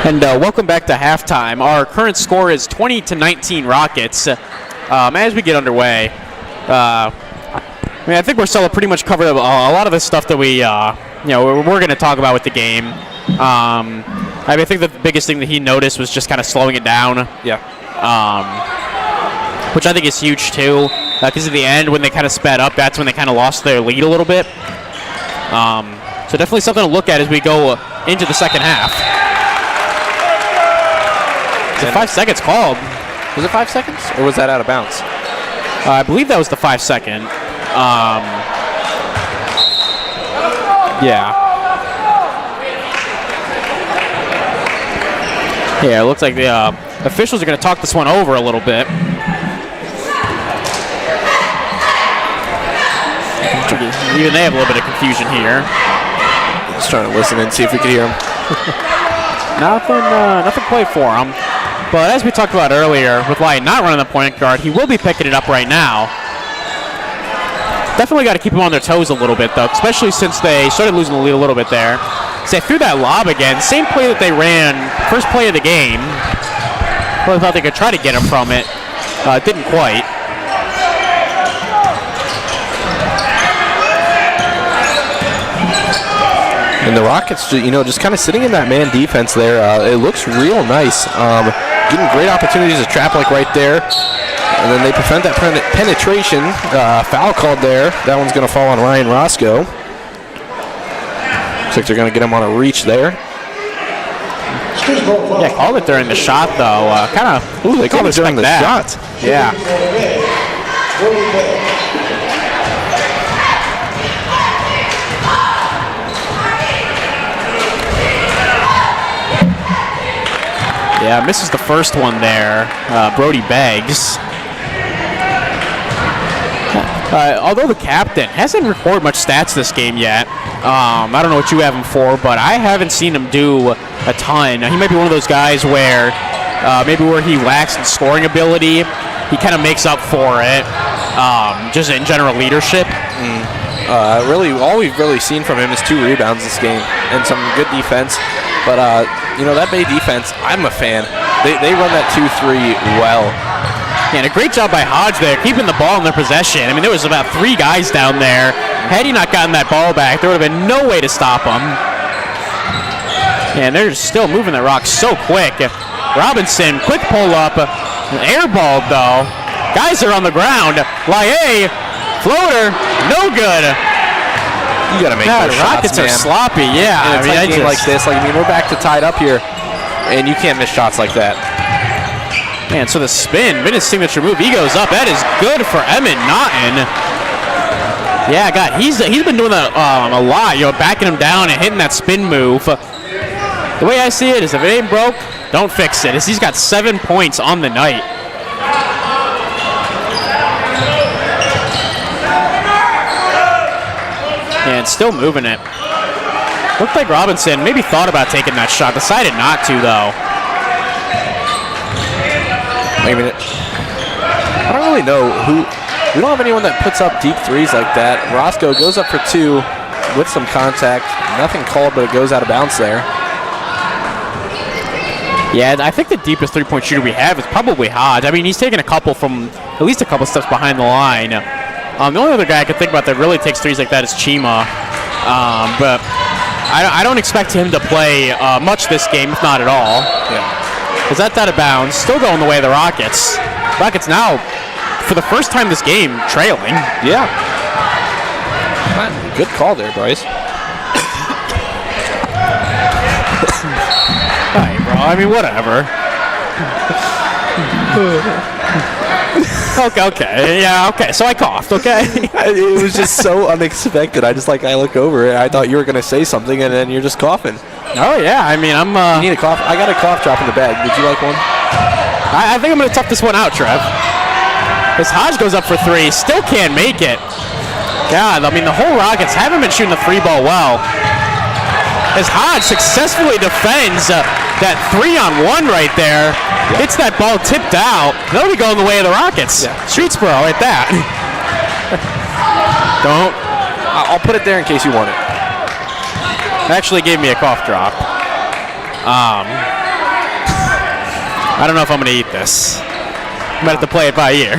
And welcome back to halftime. Our current score is 20-19 Rockets. As we get underway, I think Marcelo pretty much covered a lot of the stuff that we're going to talk about with the game. I think the biggest thing that he noticed was just kind of slowing it down. Yeah. Which I think is huge too, because at the end when they kind of sped up, that's when they kind of lost their lead a little bit. So definitely something to look at as we go into the second half. Is it 5 seconds called? Was it 5 seconds, or was that out of bounds? I believe that was the 5 second. Yeah. Yeah, it looks like the officials are going to talk this one over a little bit. Even they have a little bit of confusion here. Just trying to listen and see if we can hear him. Nothing quite for him. But as we talked about earlier, with Lyon not running the point guard, he will be picking it up right now. Definitely got to keep them on their toes a little bit, though, especially since they started losing the lead a little bit there. So they threw that lob again. Same play that they ran first play of the game. Really thought they could try to get him from it. Didn't quite. And the Rockets, just kind of sitting in that man defense there. It looks real nice. Getting great opportunities to trap like right there. And then they prevent that penetration. Foul called there. That one's going to fall on Ryan Roscoe. Looks like they're going to get him on a reach there. Yeah, called it during the shot, though. They called it during the shot. Yeah. Yeah, misses the first one there. Brody Beggs. Although the captain hasn't recorded much stats this game yet. I don't know what you have him for, but I haven't seen him do a ton. He might be one of those guys where maybe where he lacks in scoring ability, he kind of makes up for it just in general leadership. Really, all we've really seen from him is 2 rebounds this game and some good defense. But, that Bay defense, I'm a fan. They run that 2-3 well. Yeah, and a great job by Hodge there, keeping the ball in their possession. I mean, there was about 3 guys down there. Had he not gotten that ball back, there would have been no way to stop him. And they're still moving the Rocks so quick. Robinson, quick pull up. Air ball, though. Guys are on the ground. Laie, floater, no good. You got to make those Rockets shots, man. are sloppy, yeah. And it's a game like this. We're back to tied up here, and you can't miss shots like that. Man, so the spin, his signature move, he goes up. That is good for Emmett Naughton. Yeah, God, he's been doing that a lot, backing him down and hitting that spin move. The way I see it is if it ain't broke, don't fix it. He's got 7 points on the night. And still moving it. Looked like Robinson maybe thought about taking that shot. Decided not to, though. Wait a minute. I don't really know who. We don't have anyone that puts up deep threes like that. Roscoe goes up for 2 with some contact. Nothing called, but it goes out of bounds there. Yeah, I think the deepest three-point shooter we have is probably Hodge. I mean, he's taken at least a couple steps behind the line. The only other guy I can think about that really takes threes like that is Chima. But I don't expect him to play much this game, if not at all. Yeah. Because that's out of bounds. Still going the way of the Rockets. Rockets now, for the first time this game, trailing. Yeah. Good call there, Bryce. Hey, bro. I mean, whatever. Okay. Yeah, okay. So I coughed, okay? It was just so unexpected. I look over and I thought you were going to say something, and then you're just coughing. Oh, yeah. I mean, You need a cough? I got a cough drop in the bag. Would you like one? I think I'm going to tough this one out, Trev. As Hodge goes up for 3, still can't make it. God, I mean, the whole Rockets haven't been shooting the 3 ball well. As Hodge successfully defends that 3-on-1 right there. Yep. Gets that ball tipped out. That'll be going the way of the Rockets. Yeah. Streetsboro at that. Don't. I'll put it there in case you want it. Actually gave me a cough drop. I don't know if I'm going to eat this. I'm going to have to play it by ear.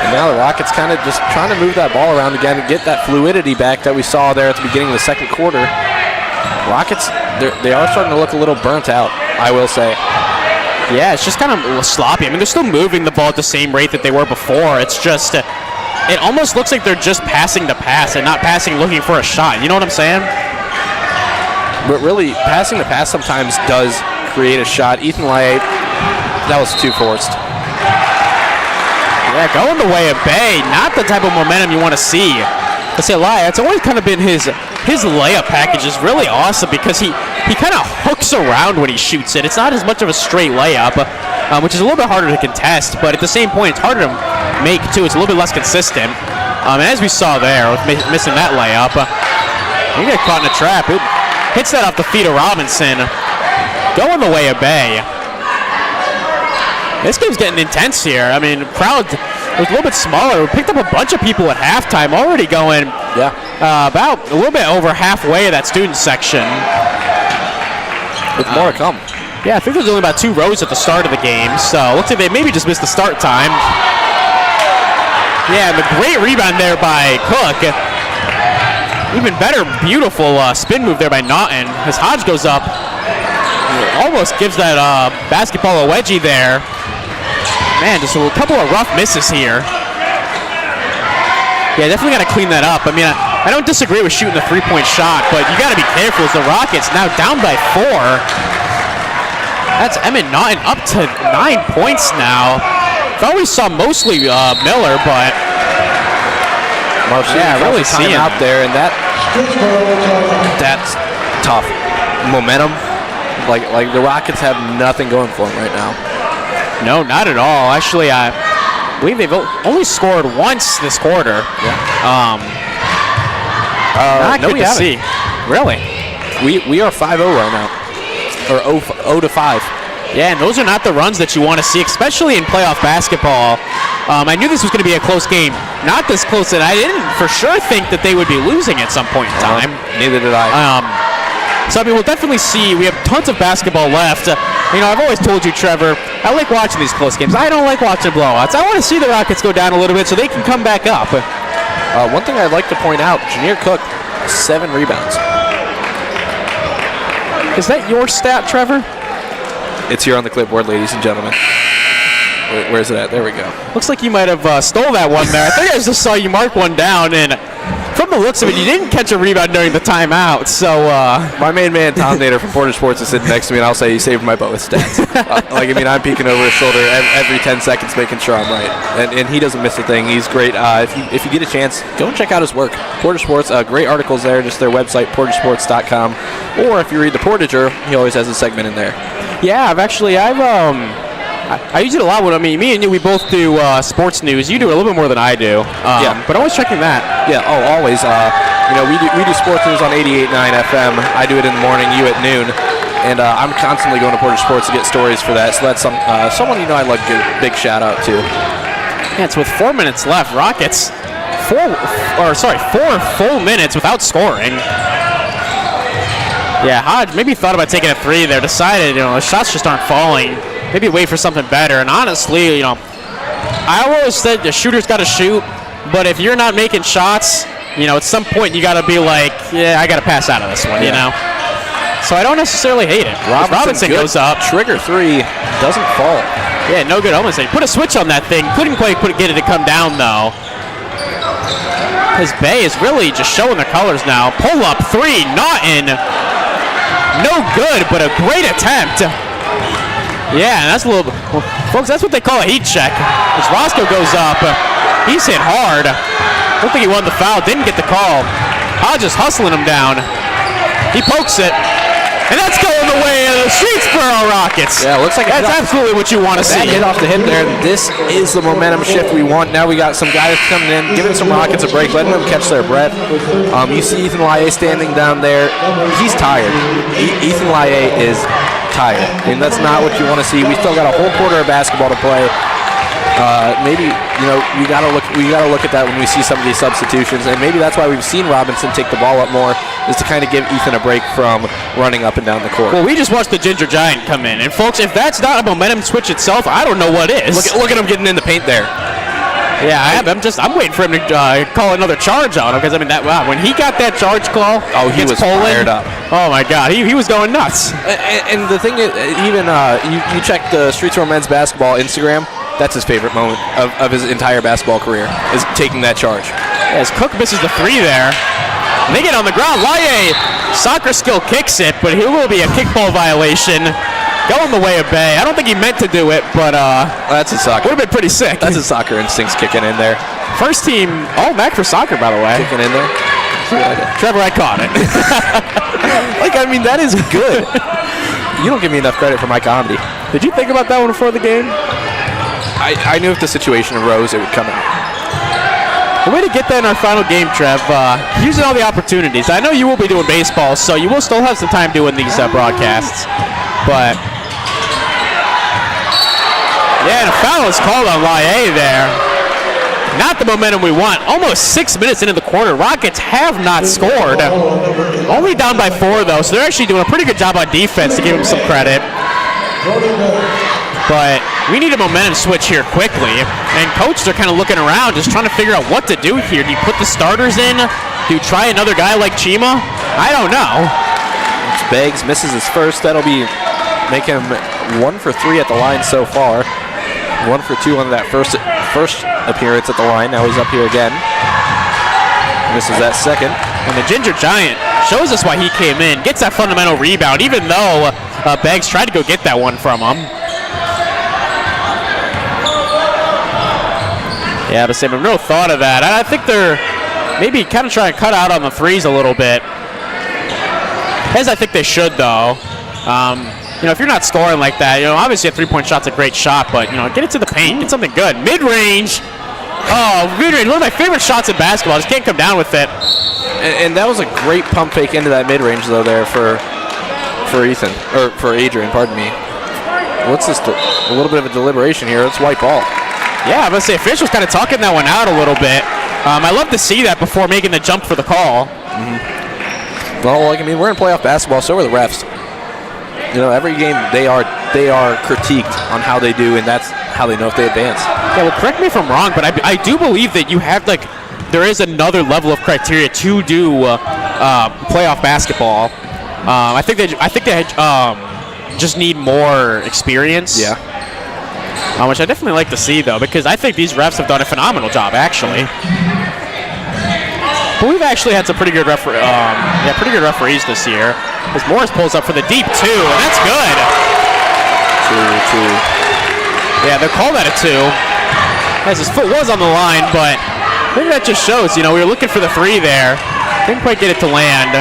And now the Rockets kind of just trying to move that ball around again and get that fluidity back that we saw there at the beginning of the second quarter. Rockets, they are starting to look a little burnt out, I will say. Yeah, it's just kind of sloppy. I mean, they're still moving the ball at the same rate that they were before. It's just, it almost looks like they're just passing to pass and not passing looking for a shot. You know what I'm saying? But really, passing the pass sometimes does create a shot. Ethan Laie, that was too forced. Yeah, going the way of Bay, not the type of momentum you want to see. I say Laie, it's always kind of been his layup package is really awesome because he kind of hooks around when he shoots it. It's not as much of a straight layup, which is a little bit harder to contest, but at the same point, it's harder to make, too. It's a little bit less consistent. And as we saw there, with missing that layup, he got caught in a trap. It hits that off the feet of Robinson. Going the way of Bay. This game's getting intense here. I mean, crowd was a little bit smaller. We picked up a bunch of people at halftime, already going about a little bit over halfway of that student section. With more to come. Yeah, I think there's only about 2 rows at the start of the game, so looks like they maybe just missed the start time. Yeah, the great rebound there by Cook. Even better, beautiful spin move there by Naughton as Hodge goes up. Almost gives that basketball a wedgie there. Man, just a couple of rough misses here. Yeah, definitely got to clean that up. I mean, I don't disagree with shooting the 3-point shot, but you got to be careful as the Rockets now down by 4. That's Emmett Naughton up to 9 points now. Thought we saw mostly Miller, but yeah, really seeing out there, and that's tough. Momentum, like the Rockets have nothing going for them right now. No, not at all. Actually, I believe they've only scored once this quarter. Yeah. Not good to see. Really? We are 5-0 right now, or 0-5. Yeah, and those are not the runs that you want to see, especially in playoff basketball. I knew this was going to be a close game. Not this close, and I didn't for sure think that they would be losing at some point in time. Neither did I. So, I mean, we'll definitely see. We have tons of basketball left. You know, I've always told you, Trevor, I like watching these close games. I don't like watching blowouts. I want to see the Rockets go down a little bit so they can come back up. One thing I'd like to point out, Jahneer Cook, 7 rebounds. Is that your stat, Trevor? It's here on the clipboard, ladies and gentlemen. Where's it at? There we go. Looks like you might have stole that one there. I think I just saw you mark one down, and from the looks of it, you didn't catch a rebound during the timeout. So my main man, Tom Nader from Portage Sports, is sitting next to me, and I'll say he saved my boat with stats. I'm peeking over his shoulder every 10 seconds, making sure I'm right. And he doesn't miss a thing. He's great. If you get a chance, go and check out his work. Portage Sports, great articles there, just their website, portagesports.com. Or if you read the Portager, he always has a segment in there. Yeah, I use it a lot. Me and you, we both do sports news. You do a little bit more than I do. But always checking that. Yeah. Oh, always. We do sports news on 88.9 FM. I do it in the morning. You at noon. And I'm constantly going to Portage Sports to get stories for that. So that's someone I'd like to give a big shout out to. Yeah, it's with 4 minutes left. Rockets 4 full minutes without scoring. Yeah, Hodge maybe thought about taking a 3 there. Decided, the shots just aren't falling. Maybe wait for something better. And honestly, I always said the shooter's got to shoot. But if you're not making shots, at some point you got to be like, yeah, I got to pass out of this one, So I don't necessarily hate it. Robinson goes up. Trigger 3 doesn't fall. Yeah, no good. Almost put a switch on that thing. Couldn't quite get it to come down though. His Bay is really just showing their colors now. Pull up 3, Naughton. No good, but a great attempt. Yeah, and that's a little, folks, that's what they call a heat check. As Roscoe goes up, he's hit hard. Don't think he won the foul, didn't get the call. Hodges hustling him down. He pokes it, and that's going the way of the Streetsboro Rockets. Yeah, looks like that's absolutely what you want to see. Hit off the hip there. This is the momentum shift we want. Now we got some guys coming in, giving some Rockets a break, letting them catch their breath. You see Ethan Laie standing down there. He's tired. Ethan Laie is tired. And that's not what you want to see. We still got a whole quarter of basketball to play. maybe we gotta look at that when we see some of these substitutions, and maybe that's why we've seen Robinson take the ball up more, is to kind of give Ethan a break from running up and down the court. Well, we just watched the Ginger Giant come in, and folks, if that's not a momentum switch itself, I don't know what is. Look at him getting in the paint there. Yeah, I'm waiting for him to call another charge on him, because when he got that charge call, he was fired up. Oh my God, he was going nuts. And the thing is, even you check the Streetsboro men's basketball Instagram. That's his favorite moment of his entire basketball career, is taking that charge. As Cook misses the three there, they get on the ground. Laie, soccer skill kicks it, but here will be a kickball violation. Going the way of Bay. I don't think he meant to do it, but that's a soccer. Would have been pretty sick. That's his soccer instincts kicking in there. First team All-MAC for soccer, by the way. Kicking in there. Trevor, I caught it. That is good. You don't give me enough credit for my comedy. Did you think about that one before the game? I knew if the situation arose, it would come out. The way to get that in our final game, Trev, using all the opportunities. I know you will be doing baseball, so you will still have some time doing these broadcasts. But, yeah, and a foul is called on Laie there. Not the momentum we want. Almost 6 minutes into the quarter. Rockets have not scored. Only down by 4, though, so they're actually doing a pretty good job on defense, to give them some credit. But we need a momentum switch here quickly. And coaches are kind of looking around, just trying to figure out what to do here. Do you put the starters in? Do you try another guy like Chima? I don't know. Beggs misses his first. That'll make him 1 for 3 at the line so far. 1 for 2 on that first appearance at the line. Now he's up here again. Misses that second. And the Ginger Giant shows us why he came in. Gets that fundamental rebound, even though Beggs tried to go get that one from him. Yeah, the same. I've no thought of that. I think they're maybe kind of trying to cut out on the threes a little bit. As I think they should, though. If you're not scoring like that, obviously a three-point shot's a great shot, but, get it to the paint. Get something good. Mid-range. Oh, mid-range. One of my favorite shots in basketball. Just can't come down with it. And that was a great pump fake into that mid-range, though, there for Ethan. Or for Adrian, pardon me. What's this? A little bit of a deliberation here. It's white ball. Yeah, I'm going to say officials kind of talking that one out a little bit. I love to see that before making the jump for the call. Mm-hmm. Well, we're in playoff basketball, so are the refs. Every game they are critiqued on how they do, and that's how they know if they advance. Yeah, well, correct me if I'm wrong, but I do believe that you have, there is another level of criteria to do playoff basketball. I think they just need more experience. Yeah. Which I definitely like to see, though, because I think these refs have done a phenomenal job, actually. But we've actually had some pretty good referees this year. As Morris pulls up for the deep 2, and that's good. 2. Yeah, they'll call that a 2. As his foot was on the line, but maybe that just shows, we were looking for the 3 there. Didn't quite get it to land.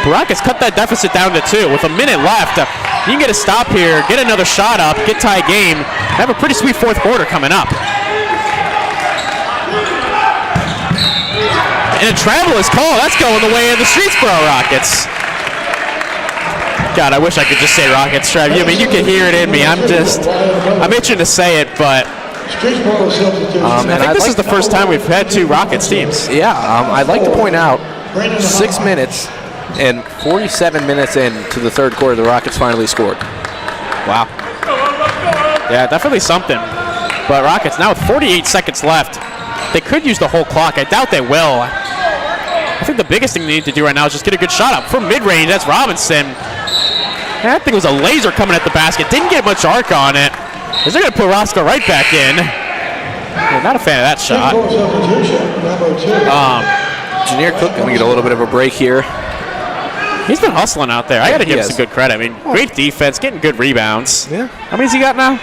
Rockets cut that deficit down to 2 with a minute left. You can get a stop here, get another shot up, get tie game, have a pretty sweet fourth quarter coming up. And a travel is called. That's going the way of the Streetsboro Rockets. God, I wish I could just say Rockets, Trev. You can hear it in me. I'm itching to say it, but I think this is the first time we've had 2 Rockets teams. Yeah, I'd like to point out 6 minutes and 47 minutes into the third quarter, the Rockets finally scored. Wow. Yeah, definitely something. But Rockets now with 48 seconds left. They could use the whole clock. I doubt they will. I think the biggest thing they need to do right now is just get a good shot up from mid-range. That's Robinson. That thing was a laser coming at the basket. Didn't get much arc on it. They're going to put Roscoe right back in. Yeah, not a fan of that shot. Janier Cook going to get a little bit of a break here. He's been hustling out there. I got to give him some good credit. Great defense, getting good rebounds. Yeah. How many's he got now?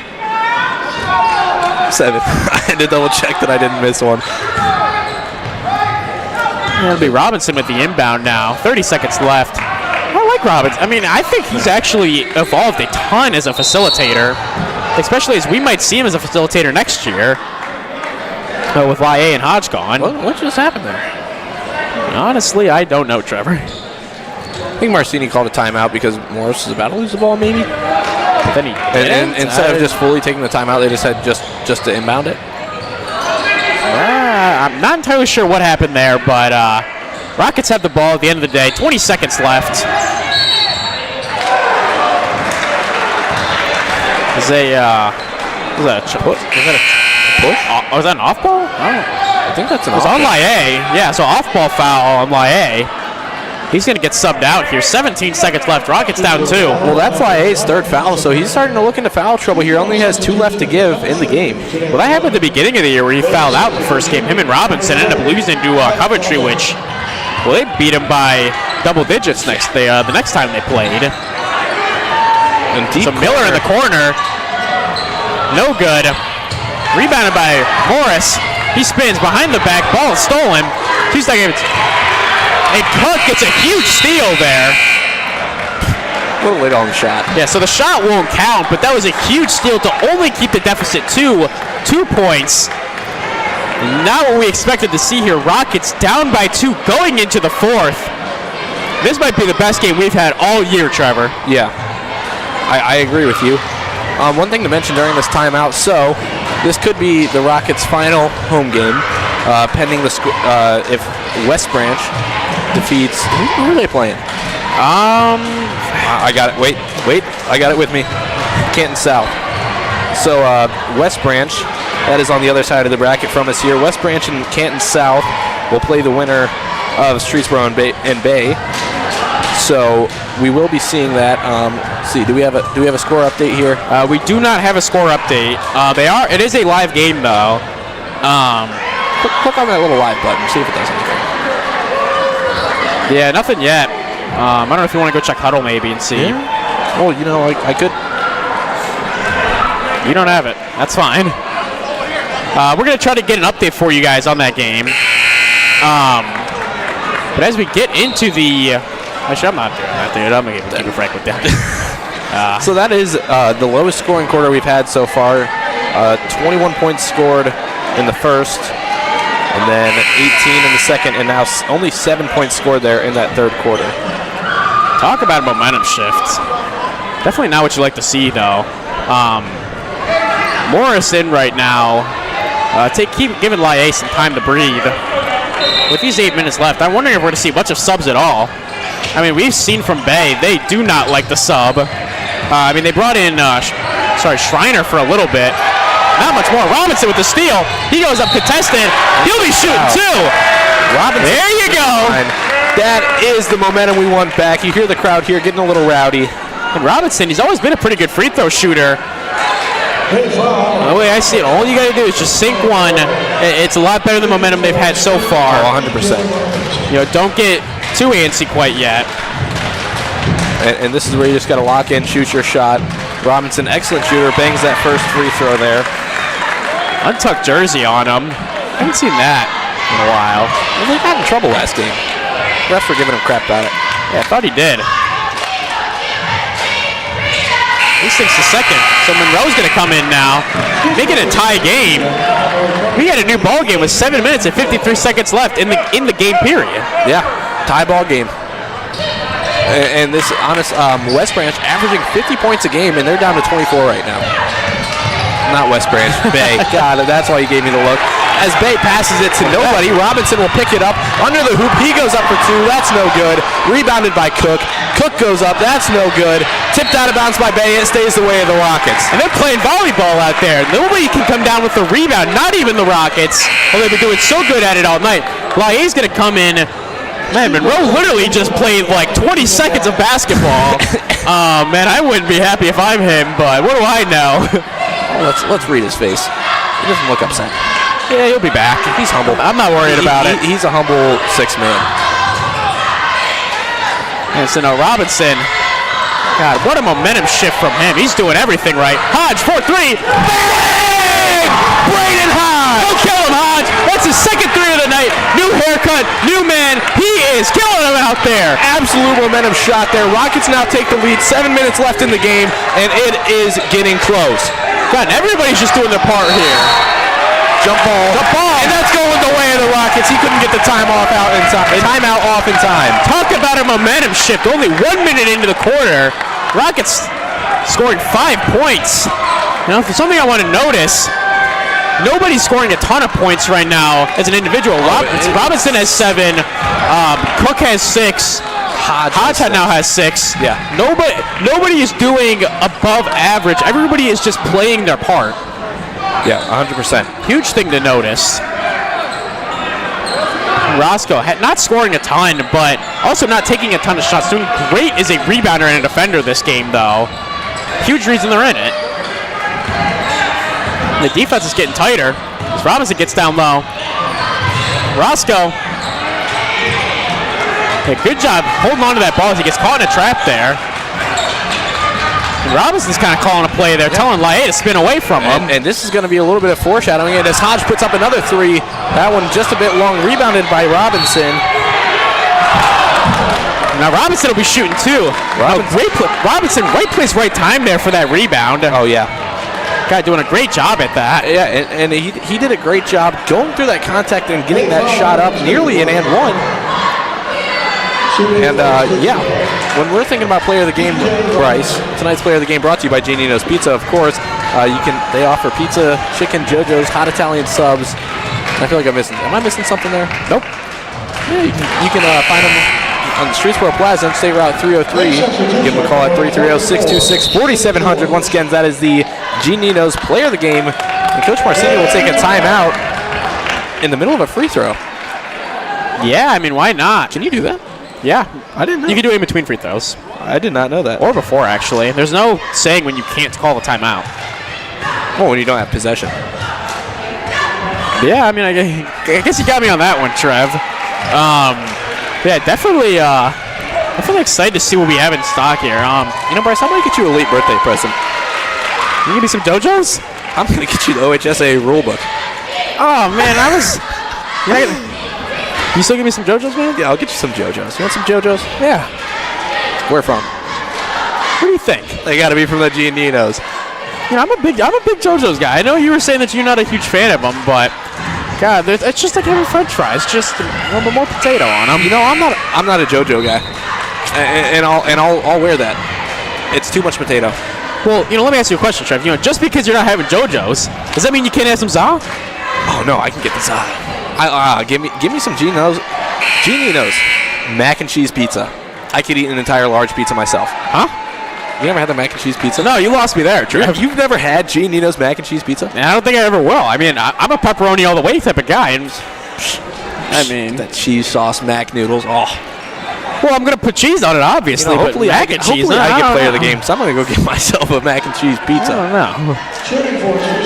7. I had to double check that I didn't miss one. It'll be Robinson with the inbound now. 30 seconds left. I like Robinson. I think he's actually evolved a ton as a facilitator, especially as we might see him as a facilitator next year with Laie and Hodge gone. What just happened there? Honestly, I don't know, Trevor. think Marcini called a timeout because Morris is about to lose the ball, maybe. But then he And instead of just fully taking the timeout, they just said just to inbound it. I'm not entirely sure what happened there, but Rockets have the ball at the end of the day. 20 seconds left. Was that a push? Was that an off ball? I think that's an It was off on ball. Laie. Yeah, so off ball foul on Laie. He's going to get subbed out here. 17 seconds left. Rockets down 2. Well, that's Laie's third foul, so he's starting to look into foul trouble here. Only has 2 left to give in the game. Well, that happened at the beginning of the year where he fouled out in the first game. Him and Robinson ended up losing to Coventry, which, well, they beat him by double digits the next time they played. And deep So Miller in the corner. No good. Rebounded by Morris. He spins behind the back. Ball is stolen. 2 seconds. And Cook gets a huge steal there. A little late on the shot. Yeah, so the shot won't count, but that was a huge steal to only keep the deficit to 2 points. Not what we expected to see here. Rockets down by 2 going into the 4th. This might be the best game we've had all year, Trevor. Yeah, I agree with you. One thing to mention during this timeout, so this could be the Rockets' final home game, pending the if West Branch defeats. Who are they playing? I got it. Wait, I got it with me. Canton South. So West Branch, that is on the other side of the bracket from us here. West Branch and Canton South will play the winner of Streetsboro and Bay. So we will be seeing that. Let's see, do we have a score update here? We do not have a score update. It is a live game though. Click on that little live button, see if it does anything. Yeah, nothing yet. I don't know if you want to go check Huddle maybe and see. Well, you know, I could. You don't have it. That's fine. We're going to try to get an update for you guys on that game. But as we get into the... Actually, I'm not doing that, dude. I'm going to keep it frank with that. So that is the lowest scoring quarter we've had so far. 21 points scored in the first, and then 18 in the second, and now only 7 points scored there in that third quarter. Talk about a momentum shift. Definitely not what you like to see, though. Morris in right now. Keep giving Laie some time to breathe. With these 8 minutes left, I'm wondering if we're going to see much of subs at all. I mean, we've seen from Bay, they do not like the sub. I mean, they brought in Schreiner for a little bit. Not much more. Robinson with the steal. He goes up contested. He'll be shooting too. Robinson. There you go. That is the momentum we want back. You hear the crowd here getting a little rowdy. And Robinson, he's always been a pretty good free throw shooter. The way I see it, all you got to do is just sink one. It's a lot better than the momentum they've had so far. Oh, 100%. You know, don't get too antsy quite yet. And this is where you just got to lock in, shoot your shot. Robinson, excellent shooter, bangs that first free throw there. Untucked jersey on him. I haven't seen that in a while. Well, they got in trouble last game. Refs were giving him crap about it. Yeah, I thought he did. He sinks the second. So Monroe's going to come in now. Make it a tie game. We had a new ball game with 7 minutes and 53 seconds left in the game period. Yeah, tie ball game. And this West Branch averaging 50 points a game, and they're down to 24 right now. Not West Branch, Bay. God, that's why you gave me the look. As Bay passes it to nobody, Robinson will pick it up under the hoop. He goes up for 2. That's no good. Rebounded by Cook. Cook goes up. That's no good. Tipped out of bounds by Bay. It stays the way of the Rockets. And they're playing volleyball out there. Nobody can come down with the rebound. Not even the Rockets. Well, they've been doing so good at it all night. Laie's going to come in. Man, Monroe literally just played like 20 seconds of basketball. Man, I wouldn't be happy if I'm him, but what do I know? Let's read his face. He doesn't look upset. Yeah, he'll be back. He's humble. I'm not worried about it. He's a humble 6-man. And so now Robinson. God, what a momentum shift from him. He's doing everything right. Hodge, 4-3. Bang! Braden Hodge! Don't kill him, Hodge. That's his second 3 of the night. New haircut, new man. He is killing him out there. Absolute momentum shot there. Rockets now take the lead. 7 minutes left in the game, and it is getting close. God, everybody's just doing their part here. Jump ball. And that's going the way of the Rockets. He couldn't get the timeout off in time. Talk about a momentum shift. Only 1 minute into the quarter. Rockets scoring 5 points. Now, for something I want to notice, nobody's scoring a ton of points right now as an individual. Robinson has 7. Cook has 6. Hodge now has 6. Yeah. Nobody is doing above average. Everybody is just playing their part. Yeah, 100%. Huge thing to notice. Roscoe not scoring a ton, but also not taking a ton of shots. Doing great as a rebounder and a defender this game, though. Huge reason they're in it. The defense is getting tighter as Robinson gets down low. Roscoe, good job holding on to that ball as he gets caught in a trap there. And Robinson's kind of calling a play there, telling Laie to spin away from him. And this is going to be a little bit of foreshadowing. And as Hodge puts up another 3, that one just a bit long, rebounded by Robinson. Now Robinson will be shooting too. Robinson, right place, right time there for that rebound. Oh, yeah. Guy doing a great job at that. Yeah, and he did a great job going through that contact and getting that shot up nearly an and one. And when we're thinking about player of the game, Bryce, tonight's player of the game brought to you by Giannino's Pizza, of course. They offer pizza, chicken, JoJo's, hot Italian subs. I feel like am I missing something there? Nope. Yeah, you can find them on the Streetsboro Plaza on State Route 303. Give them a call at 330-626-4700. Once again, that is the Giannino's player of the game. And Coach Marcini will take a timeout in the middle of a free throw. Yeah, I mean, why not? Can you do that? Yeah. I didn't know. You can do it in between free throws. I did not know that. Or before, actually. There's no saying when you can't call a timeout. Oh, when you don't have possession. Yeah, I mean, I guess you got me on that one, Trev. Yeah, definitely excited to see what we have in stock here. Bryce, I'm going to get you a late birthday present. You give me some JoJo's? I'm going to get you the OHSAA rulebook. Oh, man, you still give me some JoJo's, man? Yeah, I'll get you some JoJo's. You want some JoJo's? Yeah. Where from? What do you think? They got to be from the Giannino's. I'm a big JoJo's guy. I know you were saying that you're not a huge fan of them, but God, it's just like having French fries, just a little bit more potato on them. I'm not a JoJo guy, and I'll wear that. It's too much potato. Well, let me ask you a question, Trev. Just because you're not having JoJo's, does that mean you can't have some za? Oh no, I can get the za. Give me some Giannino's mac and cheese pizza. I could eat an entire large pizza myself. Huh? You never had the mac and cheese pizza? No, you lost me there, Drew. You've never had Giannino's mac and cheese pizza? I don't think I ever will. I mean, I'm a pepperoni all the way type of guy. And that cheese sauce mac noodles. Oh. Well, I'm going to put cheese on it, obviously. Hopefully, mac and cheese. Hopefully I get player of the game, so I'm going to go get myself a mac and cheese pizza. I don't know.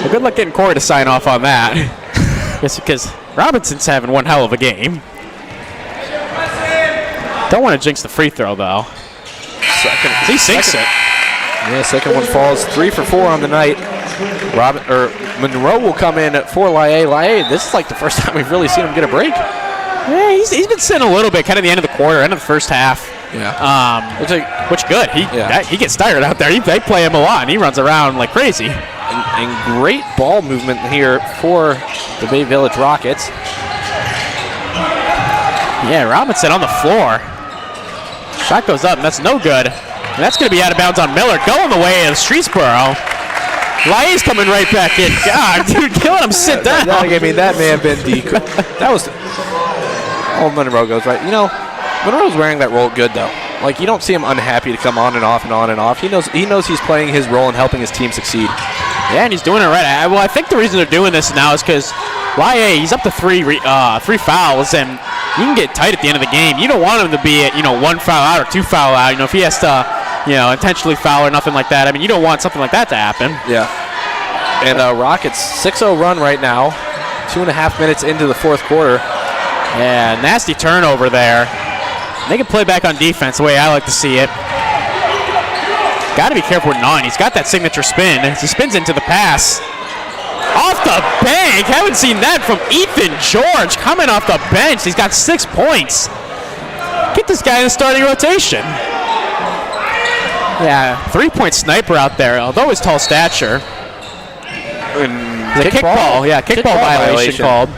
Well, good luck getting Corey to sign off on that. Just because Robinson's having one hell of a game. Don't want to jinx the free throw, though. He sinks it. Yeah, second one falls. 3 for 4 on the night. Monroe will come in for Laie. Laie, this is like the first time we've really seen him get a break. Yeah, he's been sitting a little bit, kind of the end of the quarter, end of the first half. Yeah. Which good. He gets tired out there. They play him a lot, and he runs around like crazy. And great ball movement here for the Bay Village Rockets. Yeah, Robinson on the floor. Shot goes up, and that's no good. And that's going to be out of bounds on Miller. Going the way of Streetsboro. Laie's coming right back in. God, dude, let him sit down. That may have been that was. Oh, Monroe goes right. Monroe's wearing that role good though. Like you don't see him unhappy to come on and off and on and off. He knows he's playing his role and helping his team succeed. Yeah, and he's doing it right. Well, I think the reason they're doing this now is because Laie, he's up to three fouls, and you can get tight at the end of the game. You don't want him to be at 1 foul out or 2 foul out. If he has to, intentionally foul or nothing like that. I mean, you don't want something like that to happen. Yeah. And Rockets 6-0 run right now. 2.5 minutes into the fourth quarter. Yeah, nasty turnover there. They can play back on defense the way I like to see it. Got to be careful with 9. He's got that signature spin. He spins into the pass. Off the bank. Haven't seen that from Ethan George coming off the bench. He's got 6 points. Get this guy in the starting rotation. Yeah, 3-point sniper out there, although his tall stature. And There's a kickball. Yeah, kickball violation called.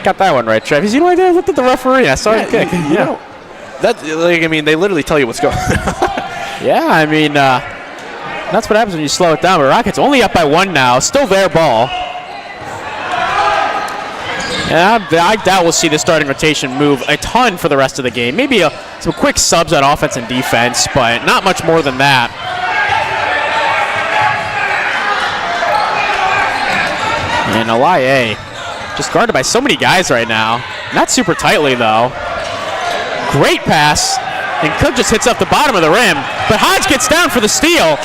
Got that one right, Travis. You know, I looked at the referee. I saw him kick. Yeah. That, like, I mean, they literally tell you what's going on. Yeah, I mean, that's what happens when you slow it down. But Rockets only up by 1 now. Still their ball. And I doubt we'll see the starting rotation move a ton for the rest of the game. Maybe some quick subs on offense and defense, but not much more than that. And Elie just guarded by so many guys right now. Not super tightly, though. Great pass. And Cook just hits up the bottom of the rim. But Hodge gets down for the steal.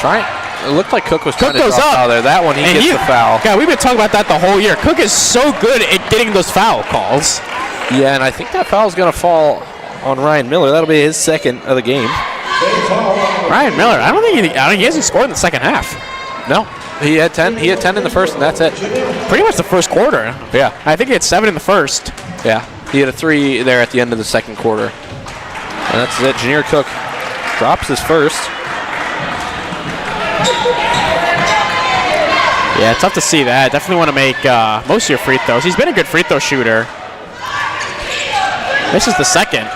It looked like Cook was trying to goes drop up. foul there. That one, he gets the foul. God, we've been talking about that the whole year. Cook is so good at getting those foul calls. Yeah, and I think that foul's going to fall on Ryan Miller. That'll be his second of the game. Ryan Miller, I don't think he hasn't scored in the second half. No, he had 10. He had 10 in the first, and that's it. Pretty much the first quarter. Yeah. I think he had 7 in the first. Yeah, he had a 3 there at the end of the second quarter. And that's it. Jahneer Cook drops his first. Yeah, tough to see that. Definitely want to make most of your free throws. He's been a good free throw shooter. This is the second.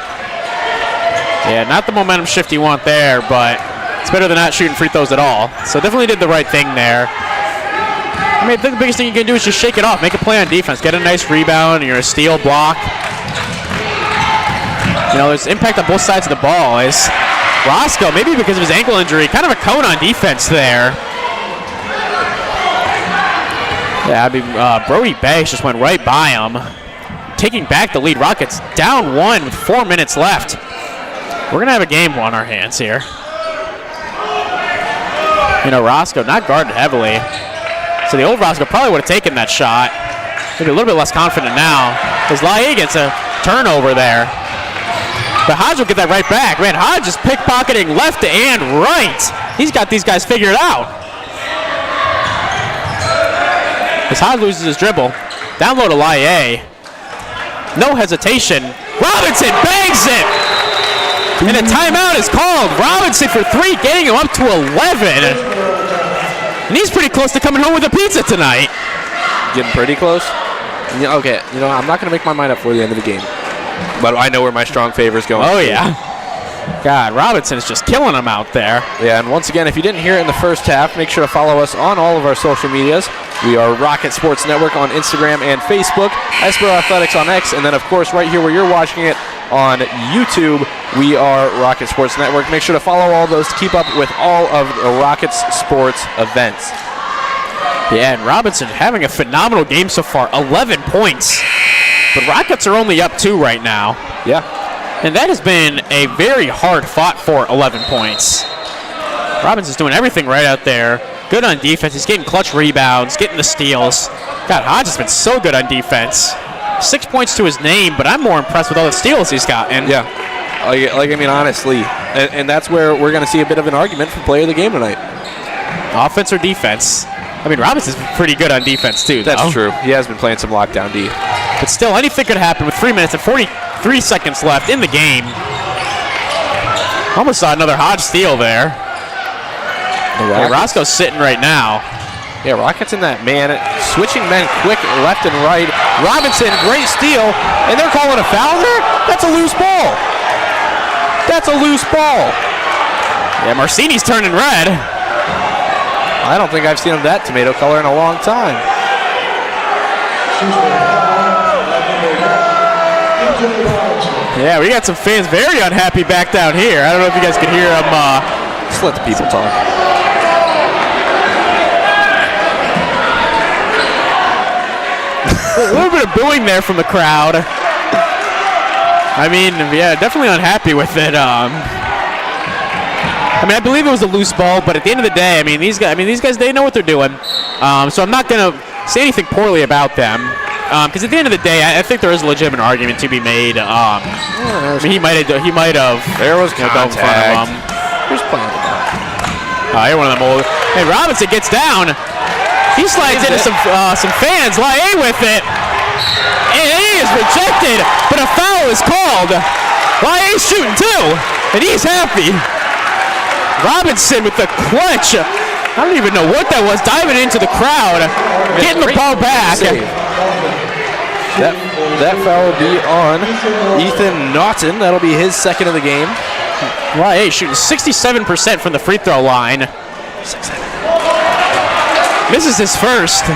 Yeah, not the momentum shift you want there, but it's better than not shooting free throws at all. So definitely did the right thing there. I mean, I think the biggest thing you can do is just shake it off. Make a play on defense. Get a nice rebound, and you're a steal block. You know, there's impact on both sides of the ball. As Roscoe, maybe because of his ankle injury, kind of a cone on defense there. Yeah, I mean, Brody Banks just went right by him. Taking back the lead. Rockets down 1 with 4 minutes left. We're going to have a game on our hands here. You know, Roscoe not guarded heavily. So the old Roscoe probably would have taken that shot. Maybe a little bit less confident now. As Laie gets a turnover there. But Hodge will get that right back. Man, Hodge is pickpocketing left and right. He's got these guys figured out. As Hodge loses his dribble. Down low to Laie. No hesitation. Robinson bangs it! And a timeout is called. Robinson for 3, getting him up to 11. And he's pretty close to coming home with a pizza tonight. Getting pretty close? Yeah, okay, you know, I'm not going to make my mind up for the end of the game. But I know where my strong favor is going. Oh, yeah. God, Robinson is just killing him out there. Yeah, and once again, if you didn't hear it in the first half, make sure to follow us on all of our social medias. We are Rocket Sports Network on Instagram and Facebook, Streetsboro Athletics on X, and then, of course, right here where you're watching it on YouTube, we are Rocket Sports Network. Make sure to follow all those to keep up with all of the Rockets sports events. Yeah, and Robinson having a phenomenal game so far, 11 points. But Rockets are only up 2 right now. Yeah. And that has been a very hard fought for 11 points. Robinson's doing everything right out there. Good on defense. He's getting clutch rebounds, getting the steals. God, Hodge has been so good on defense. 6 points to his name, but I'm more impressed with all the steals he's gotten. Yeah. Like I mean, honestly. And that's where we're going to see a bit of an argument for player of the game tonight. Offense or defense? I mean, Robinson's pretty good on defense, too. That's true. He has been playing some lockdown D. But still, anything could happen with 3 minutes and 43 seconds left in the game. Almost saw another Hodge steal there. Yeah, Roscoe's sitting right now. Yeah, Rockets in that man. Switching men quick left and right. Robinson, great steal. And they're calling a foul there? That's a loose ball. That's a loose ball. Yeah, Marcini's turning red. I don't think I've seen him that tomato color in a long time. Yeah, we got some fans very unhappy back down here. I don't know if you guys can hear them. Just let the people talk. A little bit of booing there from the crowd. I mean, yeah, definitely unhappy with it. I mean, I believe it was a loose ball, but at the end of the day, I mean, these guys, they know what they're doing. So I'm not gonna say anything poorly about them, because at the end of the day, I think there is a legitimate argument to be made. I mean, he might have. There was contact. In front of him. Here's playing the ball. Here one of them old. Hey, Robinson gets down. He slides into some fans. Laie with it. And he is rejected, but a foul is called. Laie's shooting too, and he's happy. Robinson with the clutch I don't even know what that was. Diving into the crowd, getting the ball back. Save. That foul will be on Ethan Naughton. That'll be his second of the game. YA shooting 67% from the free throw line. Misses his first.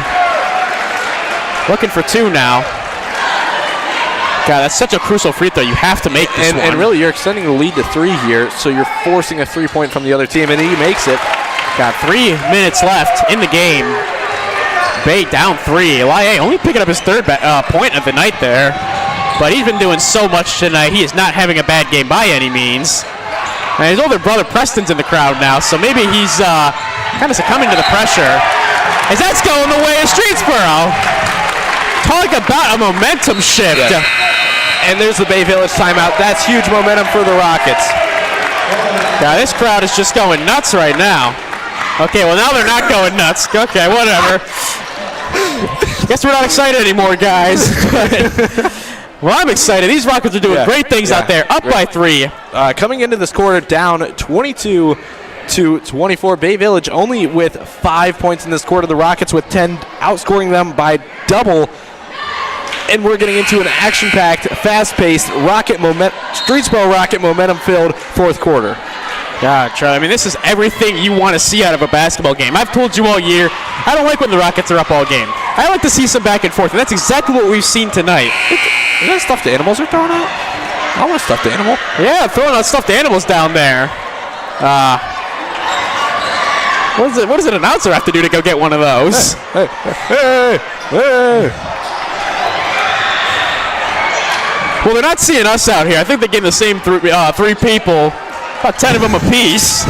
Looking for 2 now. God, that's such a crucial free throw. You have to make this one. And really, you're extending the lead to 3 here, so you're forcing a 3-point from the other team, and he makes it. Got 3 minutes left in the game. Bay down 3. LIA only picking up his third point of the night there. But he's been doing so much tonight. He is not having a bad game by any means. And his older brother Preston's in the crowd now, so maybe he's kind of succumbing to the pressure. As that's going the way of Streetsboro. Talk about a momentum shift. Yeah. And there's the Bay Village timeout. That's huge momentum for the Rockets. Yeah, this crowd is just going nuts right now. Okay, well now they're not going nuts. Okay, whatever. Guess we're not excited anymore, guys. Well, I'm excited. These Rockets are doing great things out there. Up by 3. Coming into this quarter, down 22-24. Bay Village only with 5 points in this quarter. The Rockets with 10, outscoring them by double. And we're getting into an action-packed, fast-paced, Streetsboro Rocket momentum-filled fourth quarter. God, Charlie, I mean, this is everything you want to see out of a basketball game. I've told you all year, I don't like when the Rockets are up all game. I like to see some back and forth, and that's exactly what we've seen tonight. Is that stuffed animals they're throwing out? I want a stuffed animal. Yeah, throwing out stuffed animals down there. What does an announcer have to do to go get one of those? Hey. Well, they're not seeing us out here. I think they're getting the same 3 people, about 10 of them apiece.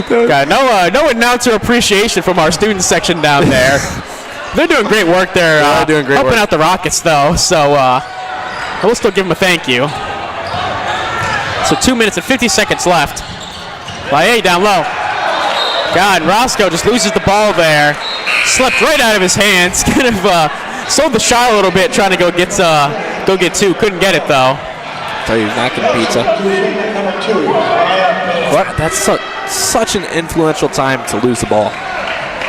God, no announcer appreciation from our student section down there. They're doing great work there. They're doing great helping work. out the Rockets, though. So we'll still give them a thank you. So 2 minutes and 50 seconds left. YA down low. God, Roscoe just loses the ball there. Slipped right out of his hands. Kind of sold the shot a little bit, trying to go get 2. Couldn't get it though. Tell you, he's not getting pizza. But that's such an influential time to lose the ball.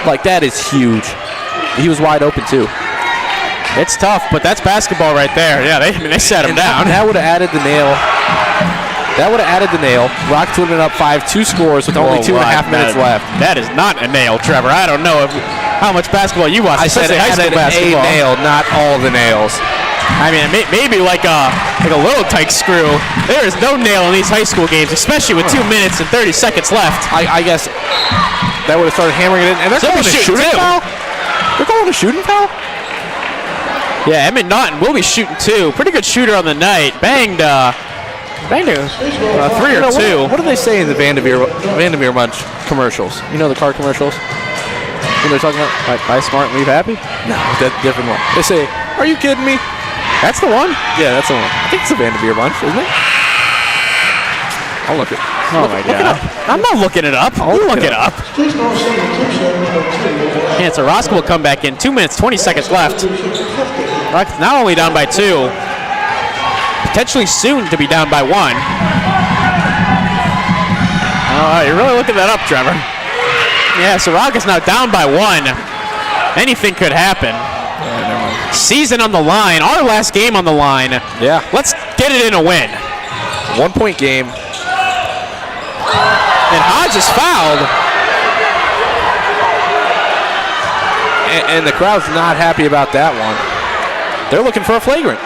Like, that is huge. He was wide open too. It's tough, but that's basketball right there. Yeah, they sat him down. That would have added the nail. Rockets would have been up 5, 2 scores with only 2.5 minutes left. That is not a nail, Trevor. I don't know how much basketball you watch. I said it added a nail, not all the nails. I mean, maybe like a little tight screw. There is no nail in these high school games, especially with 2 minutes and 30 seconds left. I guess that would have started hammering it in. And they're calling a shooting foul? They're calling a shooting foul? Yeah, Emmett Naughton will be shooting 2. Pretty good shooter on the night. Banged a 3 or 2. What do they say in the Vandermeer Munch commercials? You know the car commercials? When they're talking about buy smart and leave happy? No, that's a different one. They say, "Are you kidding me?" That's the one? Yeah, that's the one. I think it's the Vandermeer Munch, isn't it? I'll look it. Oh my God! I'm not looking it up. You look it up. Yeah, so Roscoe will come back in. 2 minutes, 20 seconds left. Rockets not only down by 2, potentially soon to be down by 1. Oh, you're really looking that up, Trevor. Yeah, so Rockets now down by 1. Anything could happen. Season on the line. Our last game on the line. Yeah. Let's get it in a win. 1 point game. And Hodge is fouled. And the crowd's not happy about that one. They're looking for a flagrant.